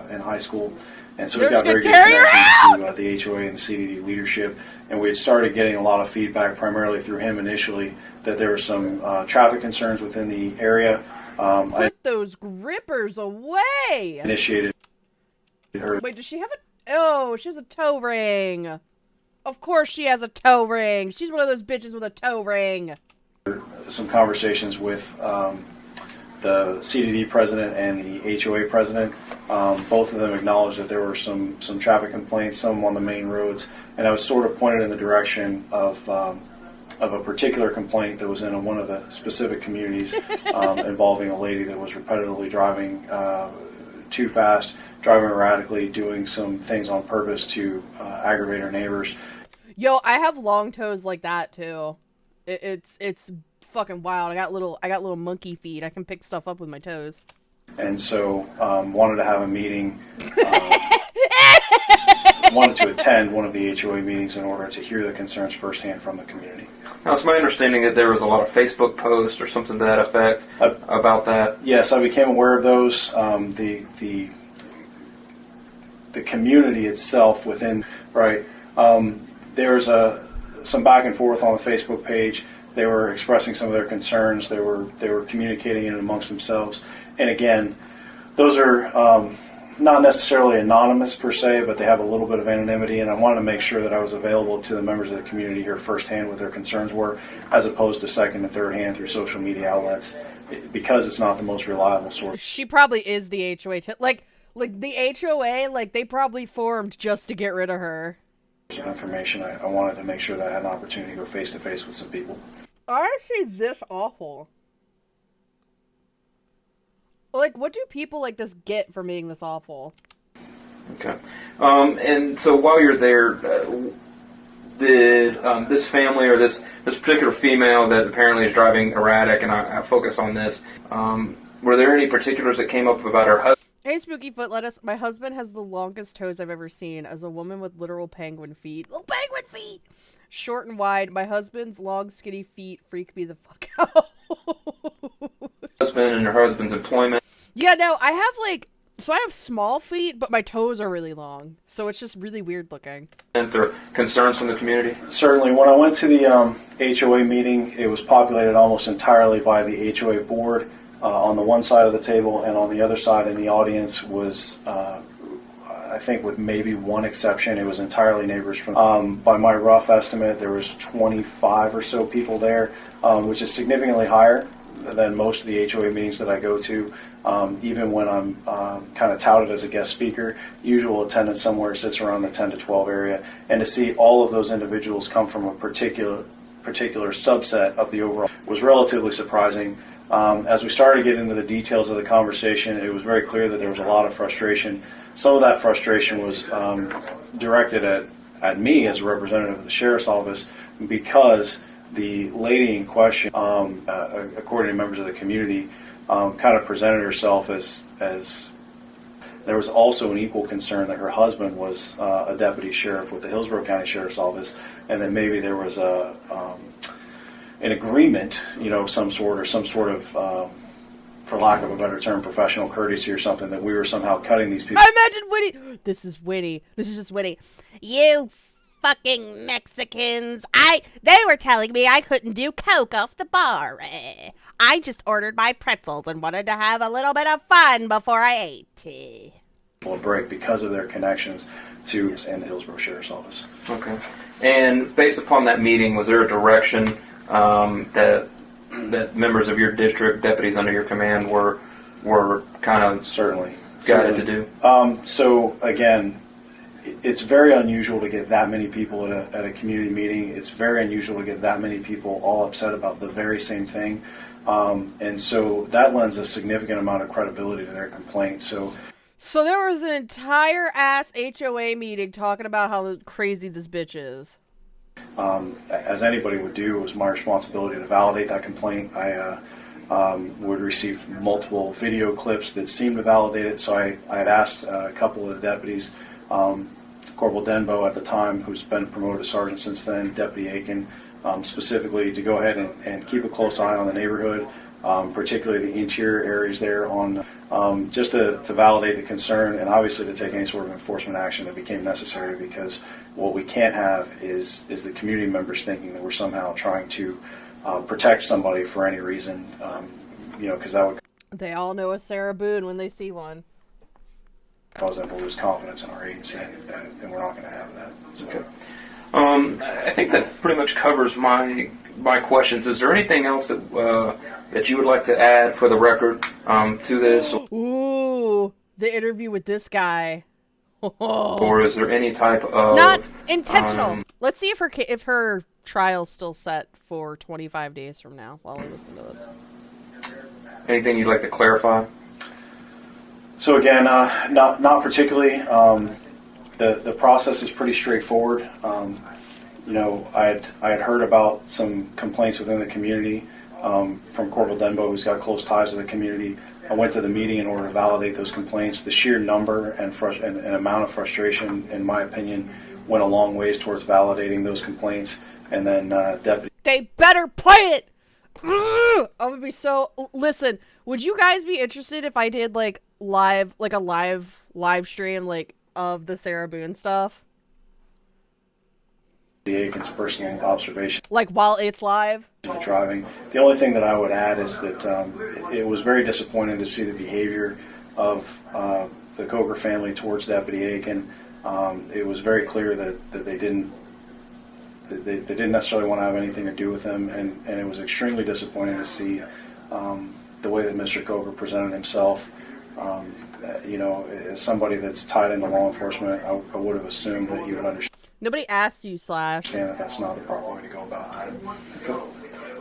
in high school. And so he's got very good connections to the HOA and the CDD leadership. And we had started getting a lot of feedback, primarily through him initially, that there were some traffic concerns within the area. Put those grippers away! Initiated her. Wait, does she have a... Oh, she has a toe ring. Of course she has a toe ring. She's one of those bitches with a toe ring. Some conversations with the CDD president and the HOA president. Both of them acknowledged that there were some traffic complaints, some on the main roads, and I was sort of pointed in the direction of a particular complaint that was in one of the specific communities involving a lady that was repetitively driving too fast, driving erratically, doing some things on purpose to aggravate her neighbors. Yo, I have long toes like that too. It's fucking wild. I got little monkey feet. I can pick stuff up with my toes. And so wanted to have a meeting. Wanted to attend one of the HOA meetings in order to hear the concerns firsthand from the community. Now, it's my understanding that there was a lot of Facebook posts or something to that effect about that. Yes, I became aware of those. The community itself within, right, there was some back and forth on the Facebook page. They were expressing some of their concerns. They were communicating it amongst themselves. And again, those are not necessarily anonymous per se, but they have a little bit of anonymity. And I wanted to make sure that I was available to the members of the community here firsthand what their concerns were, as opposed to second and third hand through social media outlets, because it's not the most reliable source. She probably is the HOA. Like the HOA, like they probably formed just to get rid of her. Information. I wanted to make sure that I had an opportunity to go face to face with some people. Are she this awful? Like, what do people like this get from being this awful? Okay. And so while you're there, did this family or this particular female that apparently is driving erratic, and I focus on this, were there any particulars that came up about her husband? Hey, Spooky Foot Lettuce. My husband has the longest toes I've ever seen as a woman with literal penguin feet. Little penguin feet! Short and wide. My husband's long, skinny feet freak me the fuck out. Husband and her husband's employment. Yeah, no, I have small feet, but my toes are really long. So it's just really weird looking. Or concerns from the community? Certainly. When I went to the HOA meeting, it was populated almost entirely by the HOA board. On the one side of the table, and on the other side in the audience was, I think with maybe one exception, it was entirely neighbors from, by my rough estimate, there was 25 or so people there, which is significantly higher than most of the HOA meetings that I go to. Even when I'm kind of touted as a guest speaker, usual attendance somewhere sits around the 10 to 12 area. And to see all of those individuals come from a particular subset of the overall was relatively surprising. As we started to get into the details of the conversation, it was very clear that there was a lot of frustration. Some of that frustration was directed at me as a representative of the sheriff's office because the lady in question, according to members of the community, kind of presented herself as there was also an equal concern that her husband was a deputy sheriff with the Hillsborough County Sheriff's Office, and that maybe there was an agreement, some sort of, for lack of a better term, professional courtesy or something, that we were somehow cutting these people. I imagine Winnie. This is Winnie. This is just Winnie. You fucking Mexicans. They were telling me I couldn't do coke off the bar. I just ordered my pretzels and wanted to have a little bit of fun before I ate. A break because of their connections to and the Hillsborough Sheriff's Office. Okay. And based upon that meeting, was there a direction that members of your district, deputies under your command, were kind of certainly guided to do? So again, it's very unusual to get that many people at a community meeting. It's very unusual to get that many people all upset about the very same thing, and so that lends a significant amount of credibility to their complaint. So there was an entire ass HOA meeting talking about how crazy this bitch is. As anybody would do, it was my responsibility to validate that complaint. I would receive multiple video clips that seemed to validate it, so I had asked a couple of the deputies, Corporal Denbo at the time, who's been promoted to sergeant since then, Deputy Aiken, specifically to go ahead and keep a close eye on the neighborhood, particularly the interior areas there, on just to validate the concern and obviously to take any sort of enforcement action that became necessary, because what we can't have is the community members thinking that we're somehow trying to protect somebody for any reason, because that would... They all know a Sarah Boone when they see one. Cause them to lose confidence in our agency, and we're not going to have that. So. Okay. I think that pretty much covers my questions. Is there anything else that you would like to add for the record to this? Ooh, the interview with this guy. Or is there any type of... Not intentional. Let's see if her trial's still set for 25 days from now while we listen to this. Anything you'd like to clarify? So again, not particularly. The process is pretty straightforward. I had heard about some complaints within the community from Corporal Denbo, who's got close ties to the community. I went to the meeting in order to validate those complaints. The sheer number and amount of frustration, in my opinion, went a long ways towards validating those complaints. And then deputy... They better play it! I'm gonna be so... Listen, would you guys be interested if I did a live stream of the Sarah Boone stuff? The Aiken's personal observation. While it's live? Driving. The only thing that I would add is that it was very disappointing to see the behavior of the Coker family towards Deputy Aiken. It was very clear that they didn't necessarily want to have anything to do with him, and it was extremely disappointing to see the way that Mr. Coker presented himself. As somebody that's tied into law enforcement, I would have assumed that he would understand. Nobody asked you, Slash. Yeah, that's not the proper way to go about it. Okay.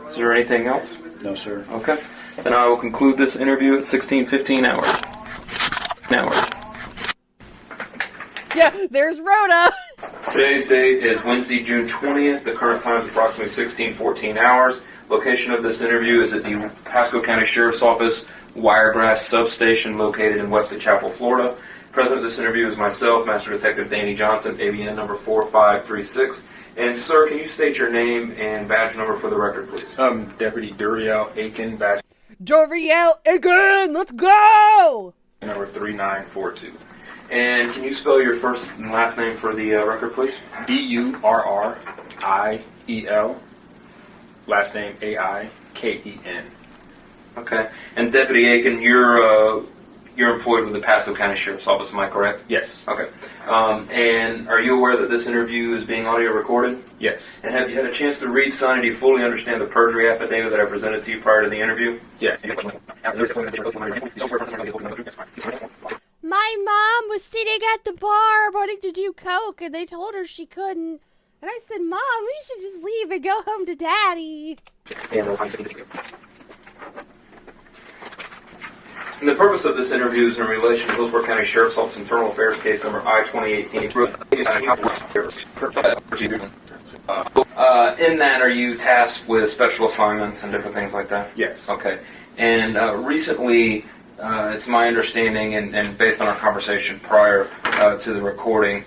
Is there anything else? No, sir. Okay. Then I will conclude this interview at 16:15 hours. Yeah, there's Rhoda. Today's date is Wednesday, June 20th. The current time is approximately 16:14 hours. Location of this interview is at the Pasco County Sheriff's Office, Wiregrass Substation, located in Wesley Chapel, Florida. Present at this interview is myself, Master Detective Danny Johnson, ABN number 4536. And sir, can you state your name and badge number for the record, please? Deputy Duriel Aiken, badge Doriel again, let's go! number 3942. And can you spell your first and last name for the record, please? Durriel, last name Aiken. Okay. And Deputy Aiken, you're employed with the Pasco County Sheriff's Office, am I correct? Yes. Okay. And are you aware that this interview is being audio recorded? Yes. And have you had a chance to read, sign, and do you fully understand the perjury affidavit that I presented to you prior to the interview? Yes. My mom was sitting at the bar wanting to do coke, and they told her she couldn't. And I said, Mom, we should just leave and go home to Daddy. And the purpose of this interview is in relation to Hillsborough County Sheriff's Office Internal Affairs Case number I-2018. In that, are you tasked with special assignments and different things like that? Yes. Okay. And recently, it's my understanding, and based on our conversation prior to the recording,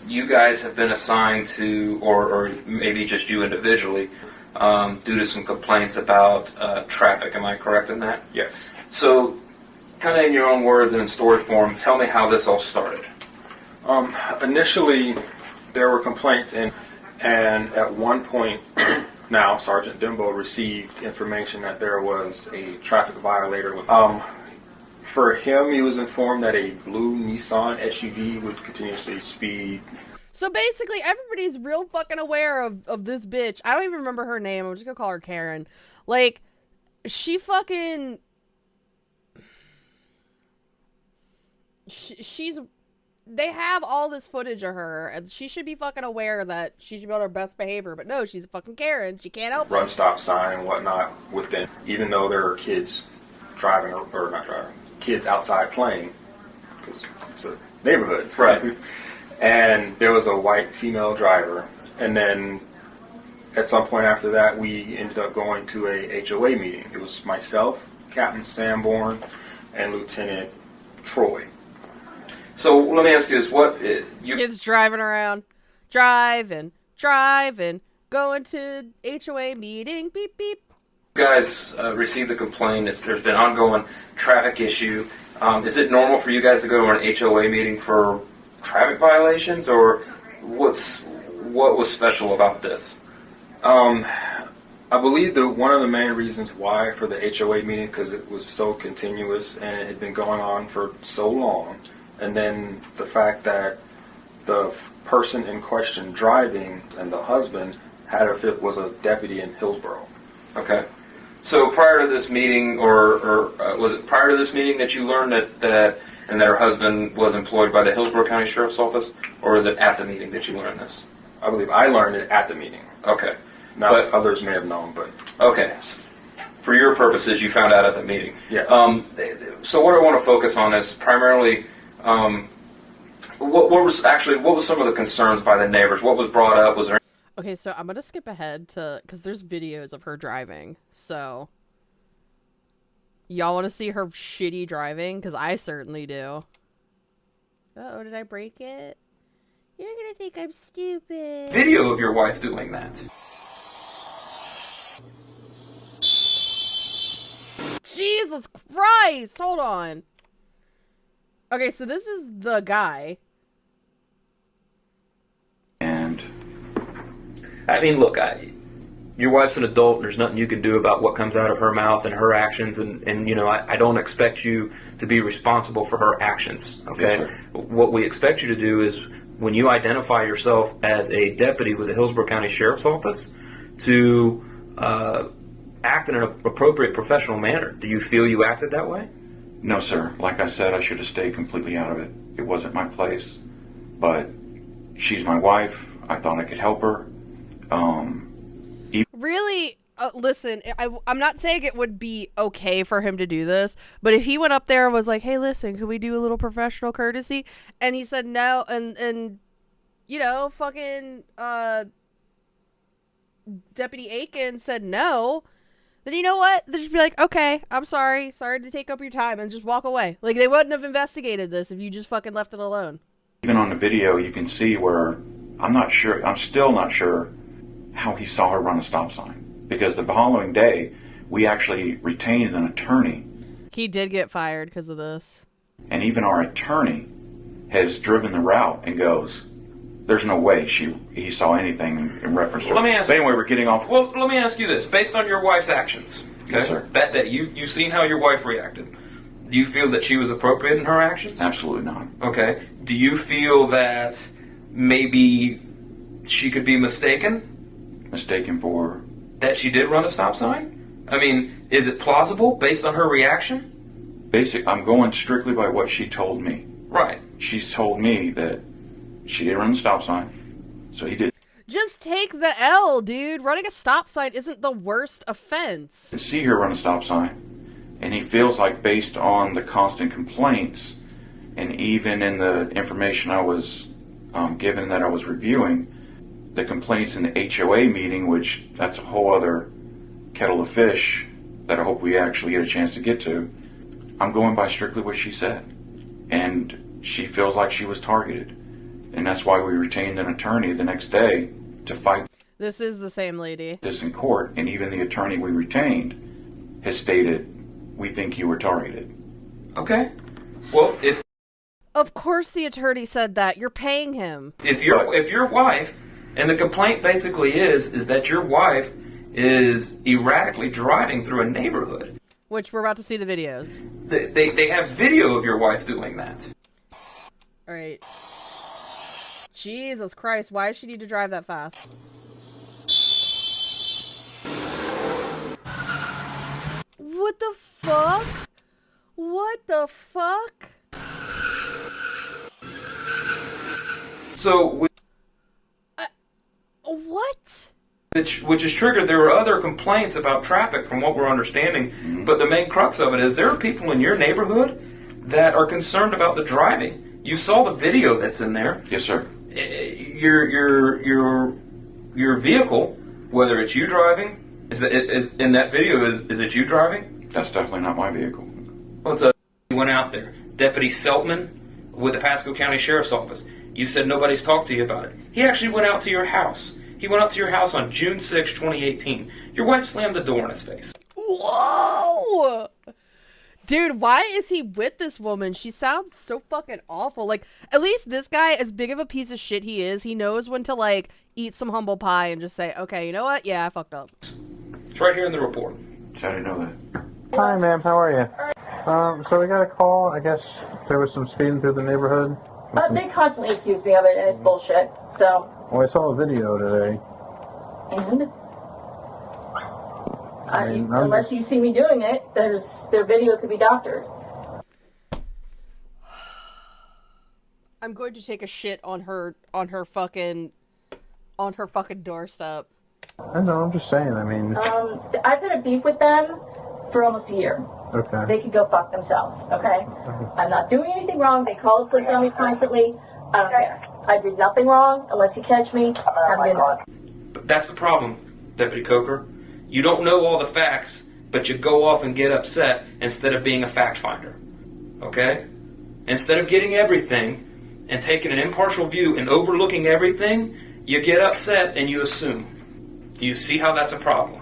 you guys have been assigned to, or maybe just you individually, due to some complaints about traffic. Am I correct in that? Yes. So, kind of in your own words and in story form, tell me how this all started. Initially, there were complaints, and at one point, now Sergeant Dimbo received information that there was a traffic violator. For him, he was informed that a blue Nissan SUV would continuously speed. So basically, everybody's real fucking aware of this bitch. I don't even remember her name. I'm just gonna call her Karen. Like, she fucking... She's... They have all this footage of her, and she should be fucking aware that she should be on her best behavior. But no, she's a fucking Karen. She can't help Run it. stop sign and whatnot within, even though there are kids driving, or not driving, kids outside playing, because it's a neighborhood. Right. And there was a white female driver, and then at some point after that, we ended up going to a HOA meeting. It was myself, Captain Sanborn, and Lieutenant Troy. So let me ask you this: Kids driving around, driving, going to HOA meeting, beep beep. You guys received the complaint. There's been ongoing traffic issue. Is it normal for you guys to go to an HOA meeting for traffic violations, or what was special about this? I believe that one of the main reasons why for the HOA meeting, because it was so continuous and it had been going on for so long, and then the fact that the person in question driving and the husband was a deputy in Hillsborough. Okay. So prior to this meeting, or was it prior to this meeting that you learned that her husband was employed by the Hillsborough County Sheriff's Office, or is it at the meeting that you learned this? I believe I learned it at the meeting. Okay. Now, others may have known, but... Okay. For your purposes, you found out at the meeting. Yeah. So what I want to focus on is primarily, what was some of the concerns by the neighbors? What was brought up? Was there... Okay, so I'm gonna skip ahead to, because there's videos of her driving, so... Y'all want to see her shitty driving? Because I certainly do. Uh-oh, did I break it? You're gonna think I'm stupid. Video of your wife doing that. Jesus Christ! Hold on. Okay, so this is the guy. And I mean, look, your wife's an adult, and there's nothing you can do about what comes out of her mouth and her actions, and you know, I don't expect you to be responsible for her actions, okay? Yes, sir. What we expect you to do is, when you identify yourself as a deputy with the Hillsborough County Sheriff's Office, to act in an appropriate professional manner. Do you feel you acted that way? No, sir. Like I said, I should have stayed completely out of it. It wasn't my place. But she's my wife. I thought I could help her. Really? listen, I'm not saying it would be okay for him to do this, but if he went up there and was like, hey, listen, could we do a little professional courtesy? And he said no, and you know, fucking Deputy Aiken said no, then you know what? They'd just be like, okay, I'm sorry to take up your time, and just walk away. Like, they wouldn't have investigated this if you just fucking left it alone. Even on the video, you can see where I'm still not sure how he saw her run a stop sign. Because the following day, we actually retained an attorney. He did get fired because of this. And even our attorney has driven the route and goes, there's no way he saw anything in reference to Let me ask But anyway, we're getting off. Well, let me ask you this. Based on your wife's actions, okay, yes, sir. That day, you've seen how your wife reacted. Do you feel that she was appropriate in her actions? Absolutely not. Okay. Do you feel that maybe she could be mistaken? Mistaken for? That she did run a stop sign? I mean, is it plausible based on her reaction? I'm going strictly by what she told me. Right. She's told me that she did run the stop sign, so he did. Just take the L, dude. Running a stop sign isn't the worst offense. See her run a stop sign, and he feels like based on the constant complaints, and even in the information I was given that I was reviewing, the complaints in the HOA meeting, which that's a whole other kettle of fish that I hope we actually get a chance to get to. I'm going by strictly what she said, and she feels like she was targeted, and that's why we retained an attorney the next day to fight This is the same lady. this in court, and even the attorney we retained has stated, we think you were targeted. Okay. Well, if Of course the attorney said that. You're paying him. if your wife, and the complaint basically is that your wife is erratically driving through a neighborhood. Which we're about to see the videos. They have video of your wife doing that. Alright. Jesus Christ, why does she need to drive that fast? What the fuck? What the fuck? So, what? Which is triggered. There were other complaints about traffic from what we're understanding, but the main crux of it is there are people in your neighborhood that are concerned about the driving. You saw the video that's in there. Yes, sir. Your vehicle, whether it's you driving, is in that video, is it you driving? That's definitely not my vehicle. Well, he went out there. Deputy Seltman with the Pasco County Sheriff's Office. You said nobody's talked to you about it. He actually went out to your house. He went out to your house on June 6, 2018. Your wife slammed the door in his face. Whoa! Dude, why is he with this woman? She sounds so fucking awful. Like, at least this guy, as big of a piece of shit he is, he knows when to, like, eat some humble pie and just say, okay, you know what? Yeah, I fucked up. It's right here in the report. How do you know that? Hi, ma'am. How are you? So we got a call. I guess there was some speeding through the neighborhood. They constantly accuse me of it, and it's bullshit. So. Well, I saw a video today. And? Unless you see me doing it, their video could be doctored. I'm going to take a shit on her fucking doorstep. I know. I'm just saying. I mean. I've had a beef with them for almost a year. Okay. They can go fuck themselves. Okay. I'm not doing anything wrong. They call the police on me constantly. I don't care. I did nothing wrong. Unless you catch me, have a good night. But that's the problem, Deputy Coker. You don't know all the facts, but you go off and get upset instead of being a fact finder. Okay? Instead of getting everything and taking an impartial view and overlooking everything, you get upset and you assume. Do you see how that's a problem?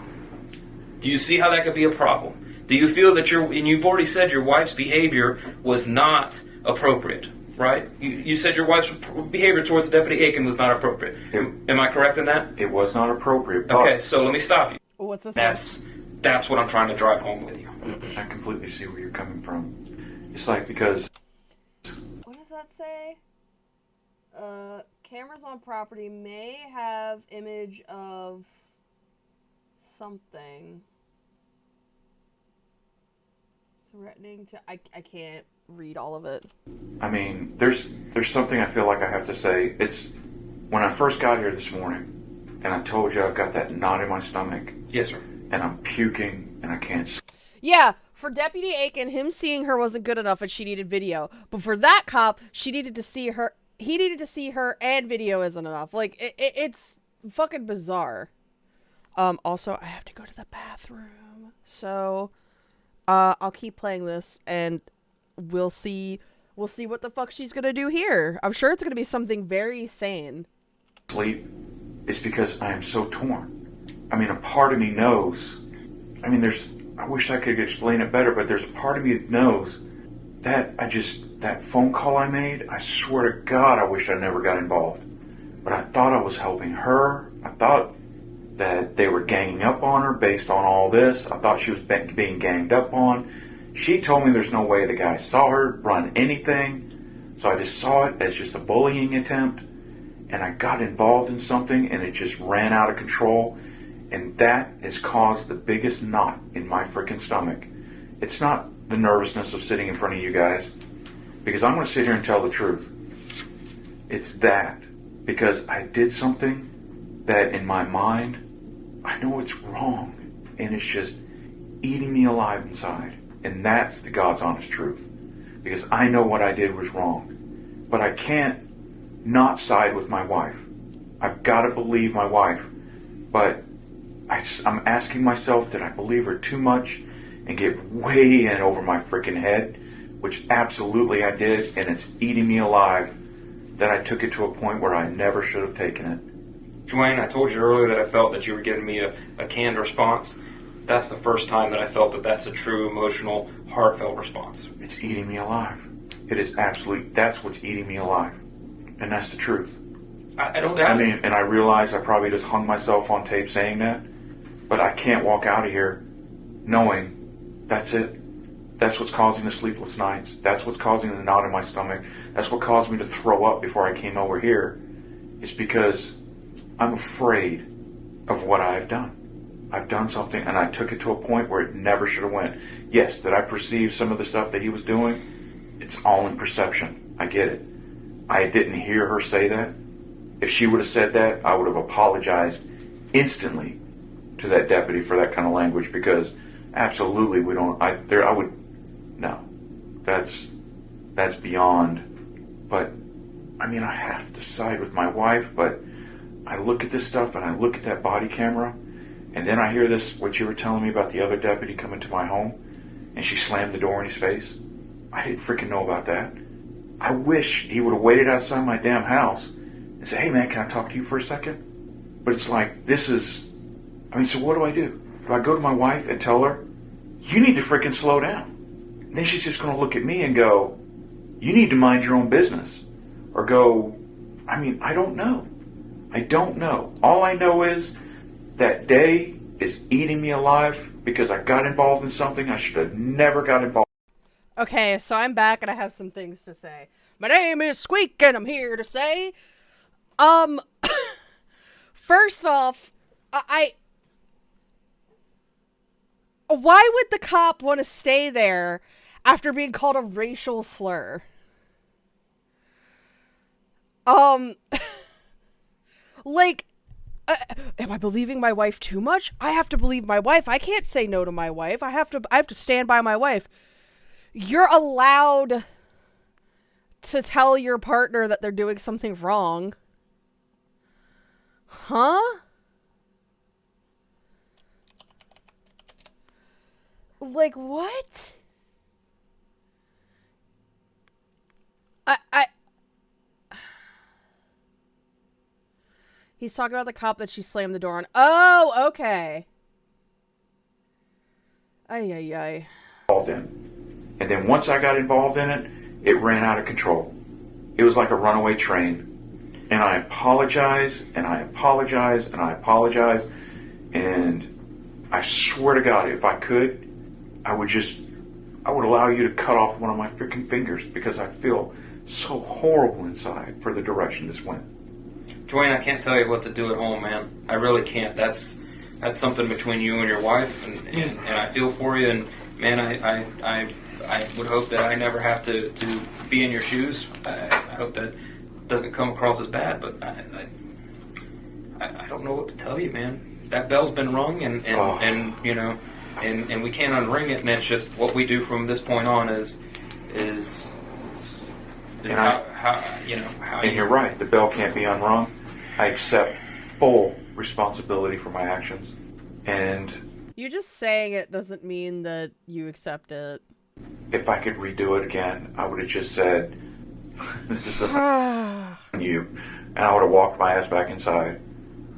Do you see how that could be a problem? Do you feel that and you've already said your wife's behavior was not appropriate, right? You said your wife's behavior towards Deputy Aiken was not appropriate. Am I correct in that? It was not appropriate. But Okay, so let me stop you. What's this? That's what I'm trying to drive home with you. I completely see where you're coming from. It's like because. What does that say? Cameras on property may have image of something. Threatening to... I can't read all of it. I mean, there's something I feel like I have to say. It's when I first got here this morning, and I told you I've got that knot in my stomach. Yes, sir. and I'm puking, and I can't. Yeah, for Deputy Aiken, him seeing her wasn't good enough and she needed video. But for that cop, she needed to see her. He needed to see her and video isn't enough. Like, it's fucking bizarre. Also, I have to go to the bathroom. So, I'll keep playing this and we'll see what the fuck she's gonna do here. I'm sure it's gonna be something very sane. Sleep is because I am so torn. I mean, a part of me knows. I mean, I wish I could explain it better, but there's a part of me that knows that that phone call I made, I swear to God, I wish I never got involved. But I thought I was helping her. I thought that they were ganging up on her based on all this. I thought she was being ganged up on. She told me there's no way the guy saw her run anything. So I just saw it as just a bullying attempt. And I got involved in something and it just ran out of control. And that has caused the biggest knot in my freaking stomach. It's not the nervousness of sitting in front of you guys, because I'm going to sit here and tell the truth. It's that, because I did something that in my mind, I know it's wrong, and it's just eating me alive inside. And that's the God's honest truth, because I know what I did was wrong. But I can't not side with my wife. I've got to believe my wife. But I'm asking myself, did I believe her too much and get way in over my freaking head? Which absolutely I did, and it's eating me alive that I took it to a point where I never should have taken it. Dwayne, I told you earlier that I felt that you were giving me a canned response. That's the first time that I felt that that's a true, emotional, heartfelt response. It's eating me alive. It is absolutely, that's what's eating me alive. And that's the truth. I don't doubt it. And I realize I probably just hung myself on tape saying that, but I can't walk out of here knowing that's it. That's what's causing the sleepless nights. That's what's causing the knot in my stomach. That's what caused me to throw up before I came over here. It's because I'm afraid of what I've done. I've done something, and I took it to a point where it never should have went. Yes, did I perceive some of the stuff that he was doing? It's all in perception. I get it. I didn't hear her say that. If she would have said that, I would have apologized instantly to that deputy for that kind of language, because absolutely no, that's beyond. But I mean, I have to side with my wife, but I look at this stuff and I look at that body camera, and then I hear this, what you were telling me about the other deputy coming to my home and she slammed the door in his face. I didn't freaking know about that. I wish he would have waited outside my damn house and said, hey man, can I talk to you for a second? But it's like, so what do? Do I go to my wife and tell her, you need to freaking slow down? And then she's just going to look at me and go, you need to mind your own business. Or go, I don't know. I don't know. All I know is that day is eating me alive because I got involved in something I should have never got involved. Okay, so I'm back and I have some things to say. My name is Squeak and I'm here to say, first off, why would the cop want to stay there after being called a racial slur? Am I believing my wife too much? I have to believe my wife. I can't say no to my wife. I have to stand by my wife. You're allowed to tell your partner that they're doing something wrong. Huh? Like, what? He's talking about the cop that she slammed the door on. Oh, okay. Ay. Involved in. And then once I got involved in it, it ran out of control. It was like a runaway train. And I apologize, and I apologize, and I apologize. And I swear to God, if I could, I would allow you to cut off one of my freaking fingers, because I feel so horrible inside for the direction this went. Dwayne, I can't tell you what to do at home, man. I really can't. That's something between you and your wife, and I feel for you. And man, I would hope that I never have to be in your shoes. I hope that doesn't come across as bad, but I don't know what to tell you, man. that bell's been rung, and you know, and we can't unring it, and it's just what we do from this point on is how you know how. And you're right. The bell can't be unrung. I accept full responsibility for my actions, and you just saying it doesn't mean that you accept it. If I could redo it again, I would have just said, "This is the you," and I would have walked my ass back inside.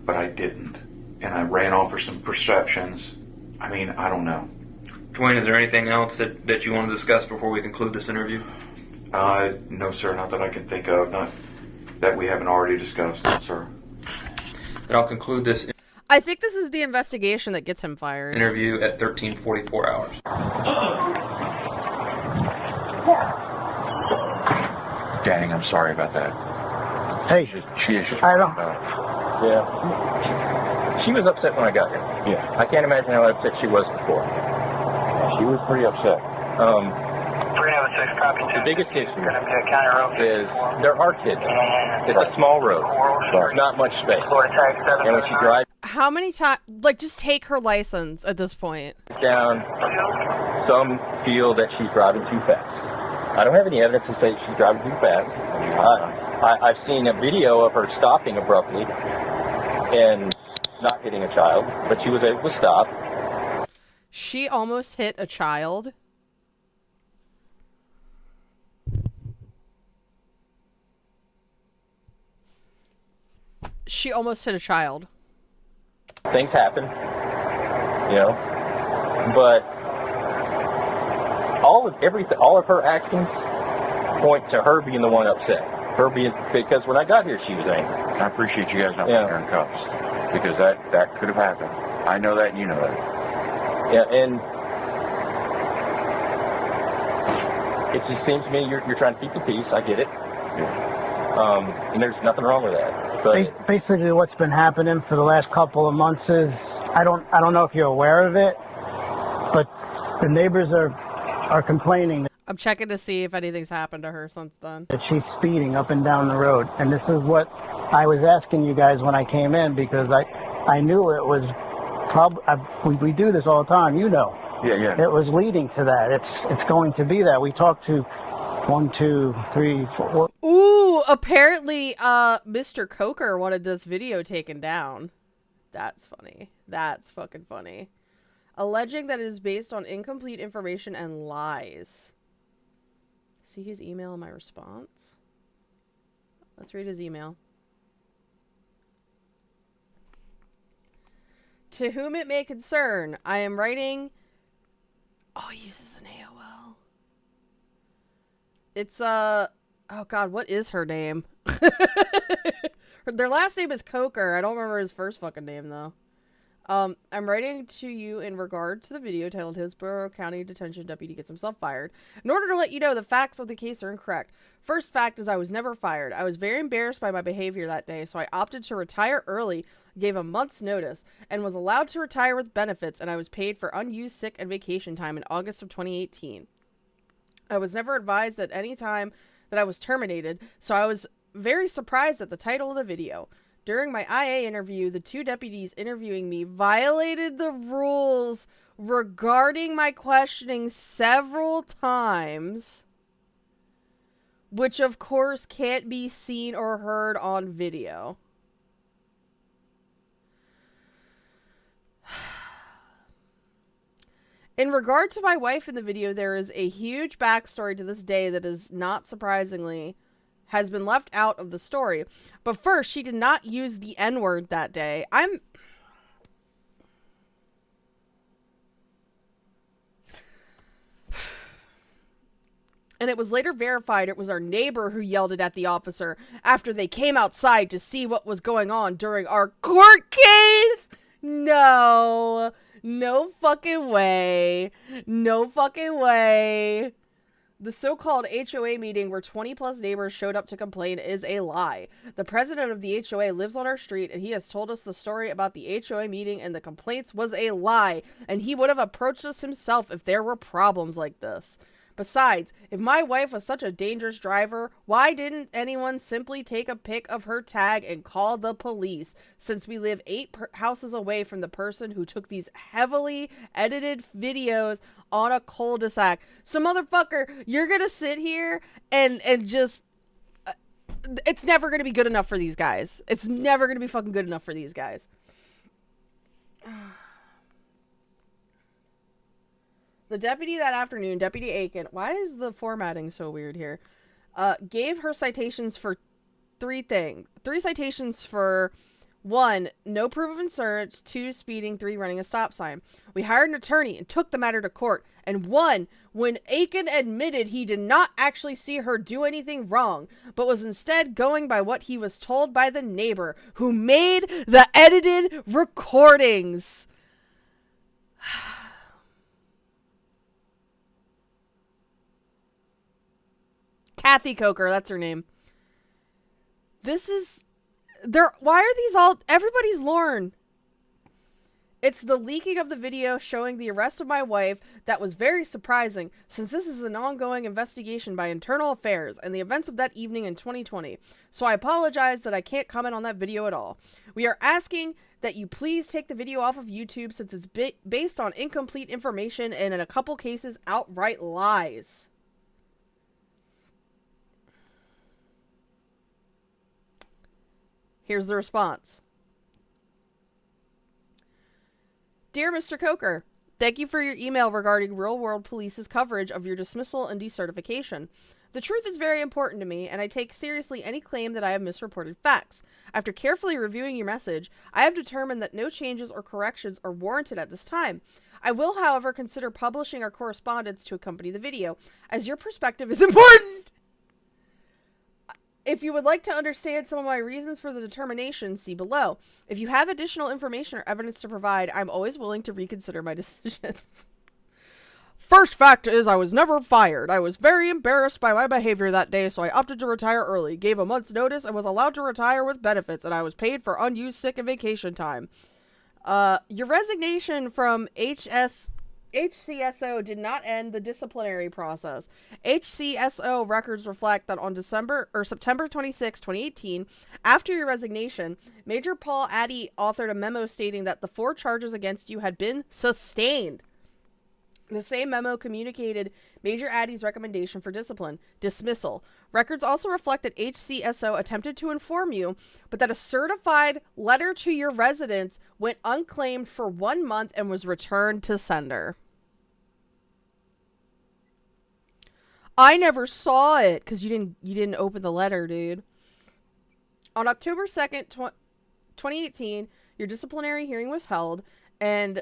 But I didn't, and I ran off for some perceptions. I mean, I don't know. Dwayne, is there anything else that you want to discuss before we conclude this interview? No, sir. Not that I can think of. Not that we haven't already discussed, no, sir. Then I'll conclude this I think this is the investigation that gets him fired. interview at 13:44 hours. Dang, I'm sorry about that. Hey, she is just. I don't. Yeah. She was upset when I got here. Yeah. I can't imagine how upset she was before. She was pretty upset. The biggest issue is there are kids. It's a small road. There's not much space. And when she drives How many times? Like, just take her license at this point. down, some feel that she's driving too fast. I don't have any evidence to say she's driving too fast. I've seen a video of her stopping abruptly and not hitting a child, but she was able to stop. She almost hit a child. She almost hit a child. Things happen, you know, but all of her actions point to her being the one upset. Because when I got here, she was angry. I appreciate you guys not putting her in cuffs, because that could have happened. I know that, and you know that. Yeah, and it just seems to me you're trying to keep the peace. I get it. Yeah. And there's nothing wrong with that. But basically, what's been happening for the last couple of months is I don't know if you're aware of it, but the neighbors are complaining I'm checking to see if anything's happened to her since then. that she's speeding up and down the road. And this is what I was asking you guys when I came in, because I knew it was we do this all the time, you know. Yeah. It was leading to that. It's going to be that. We talked to 1, 2, 3, 4. Ooh, apparently, Mr. Coker wanted this video taken down. That's funny. That's fucking funny. Alleging that it is based on incomplete information and lies. See his email and my response? Let's read his email. To whom it may concern, I am writing... Oh, he uses an AOL. It's, oh god, what is her name? Their last name is Coker. I don't remember his first fucking name, though. I'm writing to you in regard to the video titled Hillsborough County Detention Deputy Gets Himself Fired. In order to let you know the facts of the case are incorrect. First fact is I was never fired. I was very embarrassed by my behavior that day, so I opted to retire early, gave a month's notice, and was allowed to retire with benefits, and I was paid for unused sick and vacation time in August of 2018. I was never advised at any time that I was terminated, so I was very surprised at the title of the video. During my IA interview, the two deputies interviewing me violated the rules regarding my questioning several times, which of course can't be seen or heard on video. In regard to my wife in the video, there is a huge backstory to this day that is, not surprisingly, has been left out of the story. But first, she did not use the N-word that day. And it was later verified it was our neighbor who yelled it at the officer after they came outside to see what was going on during our court case. No. No fucking way. No fucking way. The so-called HOA meeting where 20 plus neighbors showed up to complain is a lie. The president of the HOA lives on our street, and he has told us the story about the HOA meeting and the complaints was a lie, and he would have approached us himself if there were problems like this. Besides, if my wife was such a dangerous driver, why didn't anyone simply take a pic of her tag and call the police, since we live 8 houses away from the person who took these heavily edited videos on a cul-de-sac? So, motherfucker, you're gonna sit here and just... it's never gonna be good enough for these guys. It's never gonna be fucking good enough for these guys. The deputy that afternoon, Deputy Aiken, why is the formatting so weird here? Gave her citations for 3 things. 3 citations for 1, no proof of insurance, 2, speeding, 3, running a stop sign. We hired an attorney and took the matter to court. And 1, when Aiken admitted he did not actually see her do anything wrong, but was instead going by what he was told by the neighbor who made the edited recordings. Kathy Coker, that's her name. This is... why are these all... everybody's Lauren. It's the leaking of the video showing the arrest of my wife that was very surprising, since this is an ongoing investigation by Internal Affairs and the events of that evening in 2020. So I apologize that I can't comment on that video at all. We are asking that you please take the video off of YouTube, since it's based on incomplete information and in a couple cases outright lies. Here's the response. Dear Mr. Coker, thank you for your email regarding Real World Police's coverage of your dismissal and decertification. The truth is very important to me, and I take seriously any claim that I have misreported facts. After carefully reviewing your message, I have determined that no changes or corrections are warranted at this time. I will, however, consider publishing our correspondence to accompany the video, as your perspective is important. If you would like to understand some of my reasons for the determination, see below. If you have additional information or evidence to provide, I'm always willing to reconsider my decisions. First fact is, I was never fired. I was very embarrassed by my behavior that day, so I opted to retire early, gave a month's notice, and was allowed to retire with benefits, and I was paid for unused sick and vacation time. Your resignation from HCSO did not end the disciplinary process. HCSO records reflect that on September 26, 2018, after your resignation, Major Paul Addy authored a memo stating that the 4 charges against you had been sustained. The same memo communicated Major Addy's recommendation for dismissal. Records also reflect that HCSO attempted to inform you, but that a certified letter to your residence went unclaimed for 1 month and was returned to sender. I never saw it because you didn't open the letter, dude. On October 2nd, 2018, your disciplinary hearing was held, and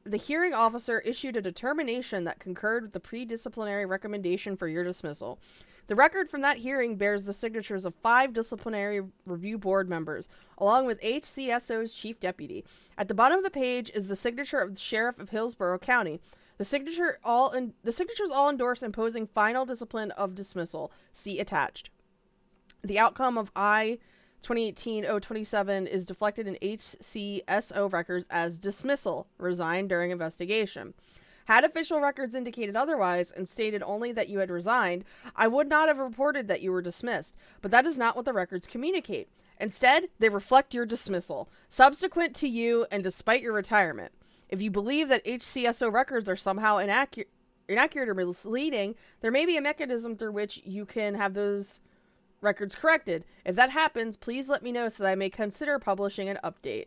the hearing officer issued a determination that concurred with the pre-disciplinary recommendation for your dismissal. The record from that hearing bears the signatures of 5 disciplinary review board members, along with HCSO's chief deputy. At the bottom of the page is the signature of the sheriff of Hillsborough County. The signatures all endorse imposing final discipline of dismissal. See attached. The outcome of I-2018-027 is deflected in HCSO records as dismissal, resigned during investigation. Had official records indicated otherwise and stated only that you had resigned, I would not have reported that you were dismissed, but that is not what the records communicate. Instead, they reflect your dismissal, subsequent to you and despite your retirement. If you believe that HCSO records are somehow inaccurate or misleading, there may be a mechanism through which you can have those records corrected. If that happens, please let me know so that I may consider publishing an update.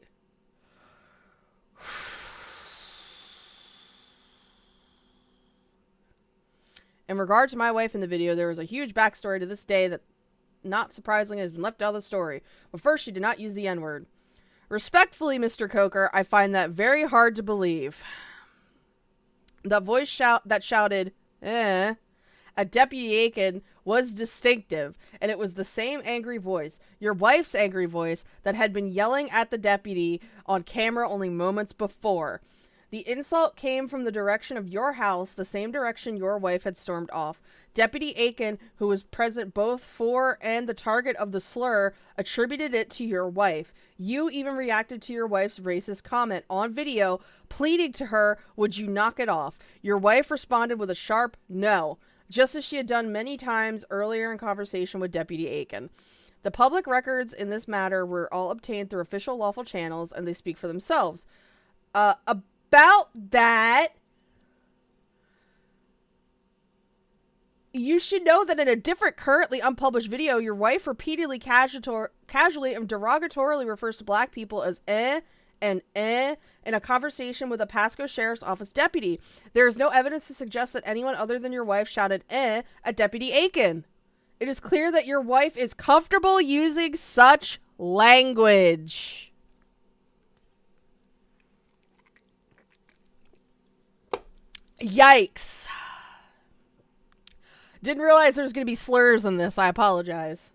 In regard to my wife in the video, there was a huge backstory to this day that, not surprisingly, has been left out of the story. But first, she did not use the N-word. Respectfully, Mr. Coker, I find that very hard to believe. The voice that shouted, at Deputy Aiken was distinctive, and it was the same angry voice, your wife's angry voice, that had been yelling at the deputy on camera only moments before. The insult came from the direction of your house, the same direction your wife had stormed off. Deputy Aiken, who was present both for and the target of the slur, attributed it to your wife. You even reacted to your wife's racist comment on video, pleading to her, would you knock it off? Your wife responded with a sharp no. just as she had done many times earlier in conversation with Deputy Aiken. The public records in this matter were all obtained through official lawful channels, and they speak for themselves. About that, you should know that in a different, currently unpublished video, your wife repeatedly casually and derogatorily refers to black people as and in a conversation with a Pasco Sheriff's Office deputy. There is no evidence to suggest that anyone other than your wife shouted at Deputy Aiken. It is clear that your wife is comfortable using such language. Yikes. Didn't realize there was going to be slurs in this. I apologize.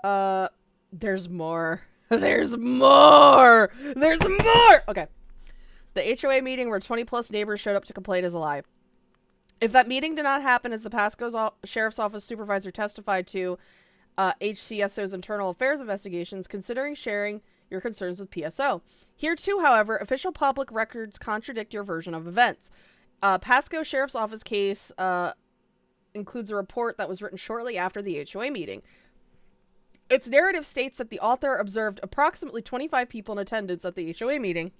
There's more. There's more. There's more. Okay. The HOA meeting where 20 plus neighbors showed up to complain is a lie. If that meeting did not happen as the Pasco Sheriff's Office supervisor testified to HCSO's internal affairs investigations, considering sharing your concerns with PSO. Here too, however, official public records contradict your version of events. Pasco Sheriff's Office case includes a report that was written shortly after the HOA meeting. Its narrative states that the author observed approximately 25 people in attendance at the HOA meeting.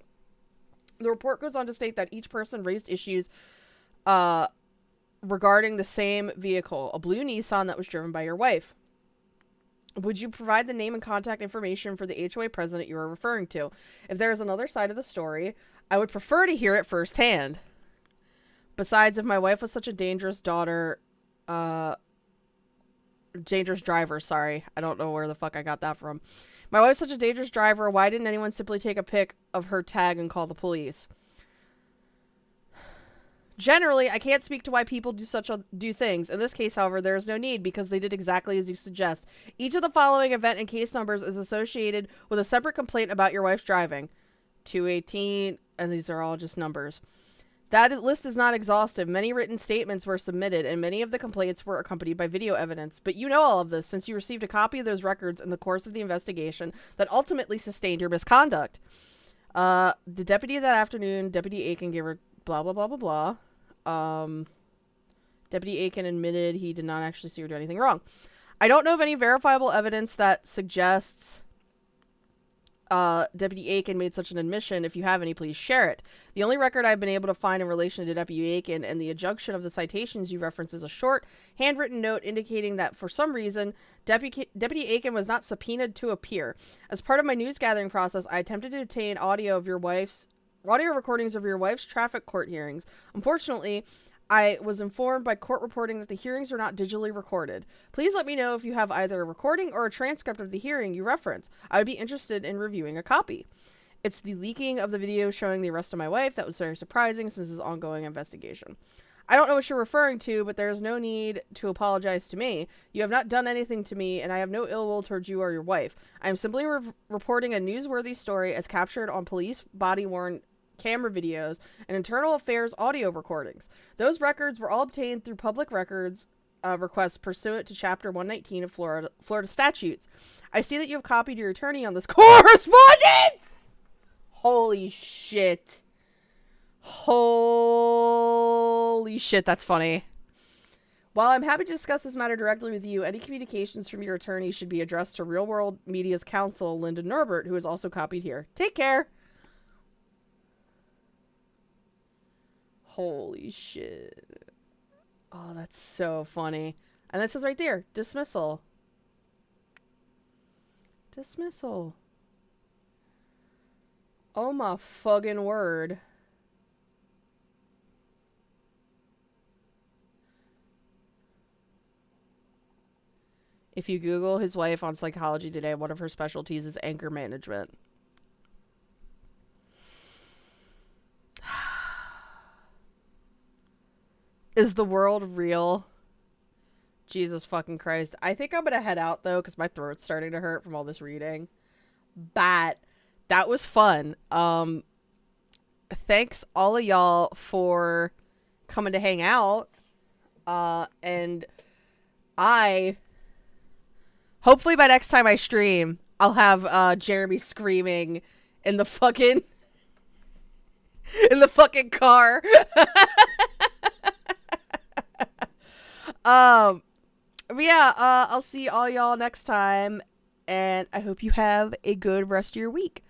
The report goes on to state that each person raised issues regarding the same vehicle, a blue Nissan that was driven by your wife. Would you provide the name and contact information for the HOA president you are referring to? If there is another side of the story, I would prefer to hear it firsthand. Besides, if my wife was such a dangerous driver, sorry. I don't know where the fuck I got that from. My wife's such a dangerous driver, why didn't anyone simply take a pic of her tag and call the police? Generally, I can't speak to why people do things. In this case, however, there is no need because they did exactly as you suggest. Each of the following event and case numbers is associated with a separate complaint about your wife's driving. 218, and these are all just numbers. That list is not exhaustive. Many written statements were submitted, and many of the complaints were accompanied by video evidence. But you know all of this since you received a copy of those records in the course of the investigation that ultimately sustained your misconduct. The deputy that afternoon, Deputy Aiken, gave her blah, blah, blah, blah, blah. Deputy Aiken admitted he did not actually see her do anything wrong. I don't know of any verifiable evidence that suggests Deputy Aiken made such an admission. If you have any, please share it. The only record I've been able to find in relation to Deputy Aiken and the adjunction of the citations you reference is a short, handwritten note indicating that for some reason, Deputy Aiken was not subpoenaed to appear. As part of my news gathering process, I attempted to obtain audio recordings of your wife's traffic court hearings. Unfortunately, I was informed by court reporting that the hearings were not digitally recorded. Please let me know if you have either a recording or a transcript of the hearing you reference. I would be interested in reviewing a copy. It's the leaking of the video showing the arrest of my wife that was very surprising since this is ongoing investigation. I don't know what you're referring to, but there is no need to apologize to me. You have not done anything to me, and I have no ill will towards you or your wife. I am simply reporting a newsworthy story as captured on police body-worn camera videos and internal affairs audio recordings. Those records were all obtained through public records requests pursuant to Chapter 119 of Florida statutes. I see that you have copied your attorney on this correspondence! Holy shit. Holy shit, that's funny. While I'm happy to discuss this matter directly with you, any communications from your attorney should be addressed to Real World Media's counsel, Linda Norbert, who is also copied here. Take care. Holy shit. Oh, that's so funny. And that says right there, dismissal. Dismissal. Oh my fucking word. If you Google his wife on Psychology Today, one of her specialties is anger management. Is the world real? Jesus fucking Christ. I think I'm gonna head out though, because my throat's starting to hurt from all this reading. But that was fun. Thanks all of y'all for coming to hang out. And hopefully by next time I stream, I'll have Jeremy screaming in the fucking car. But yeah, I'll see all y'all next time, and I hope you have a good rest of your week.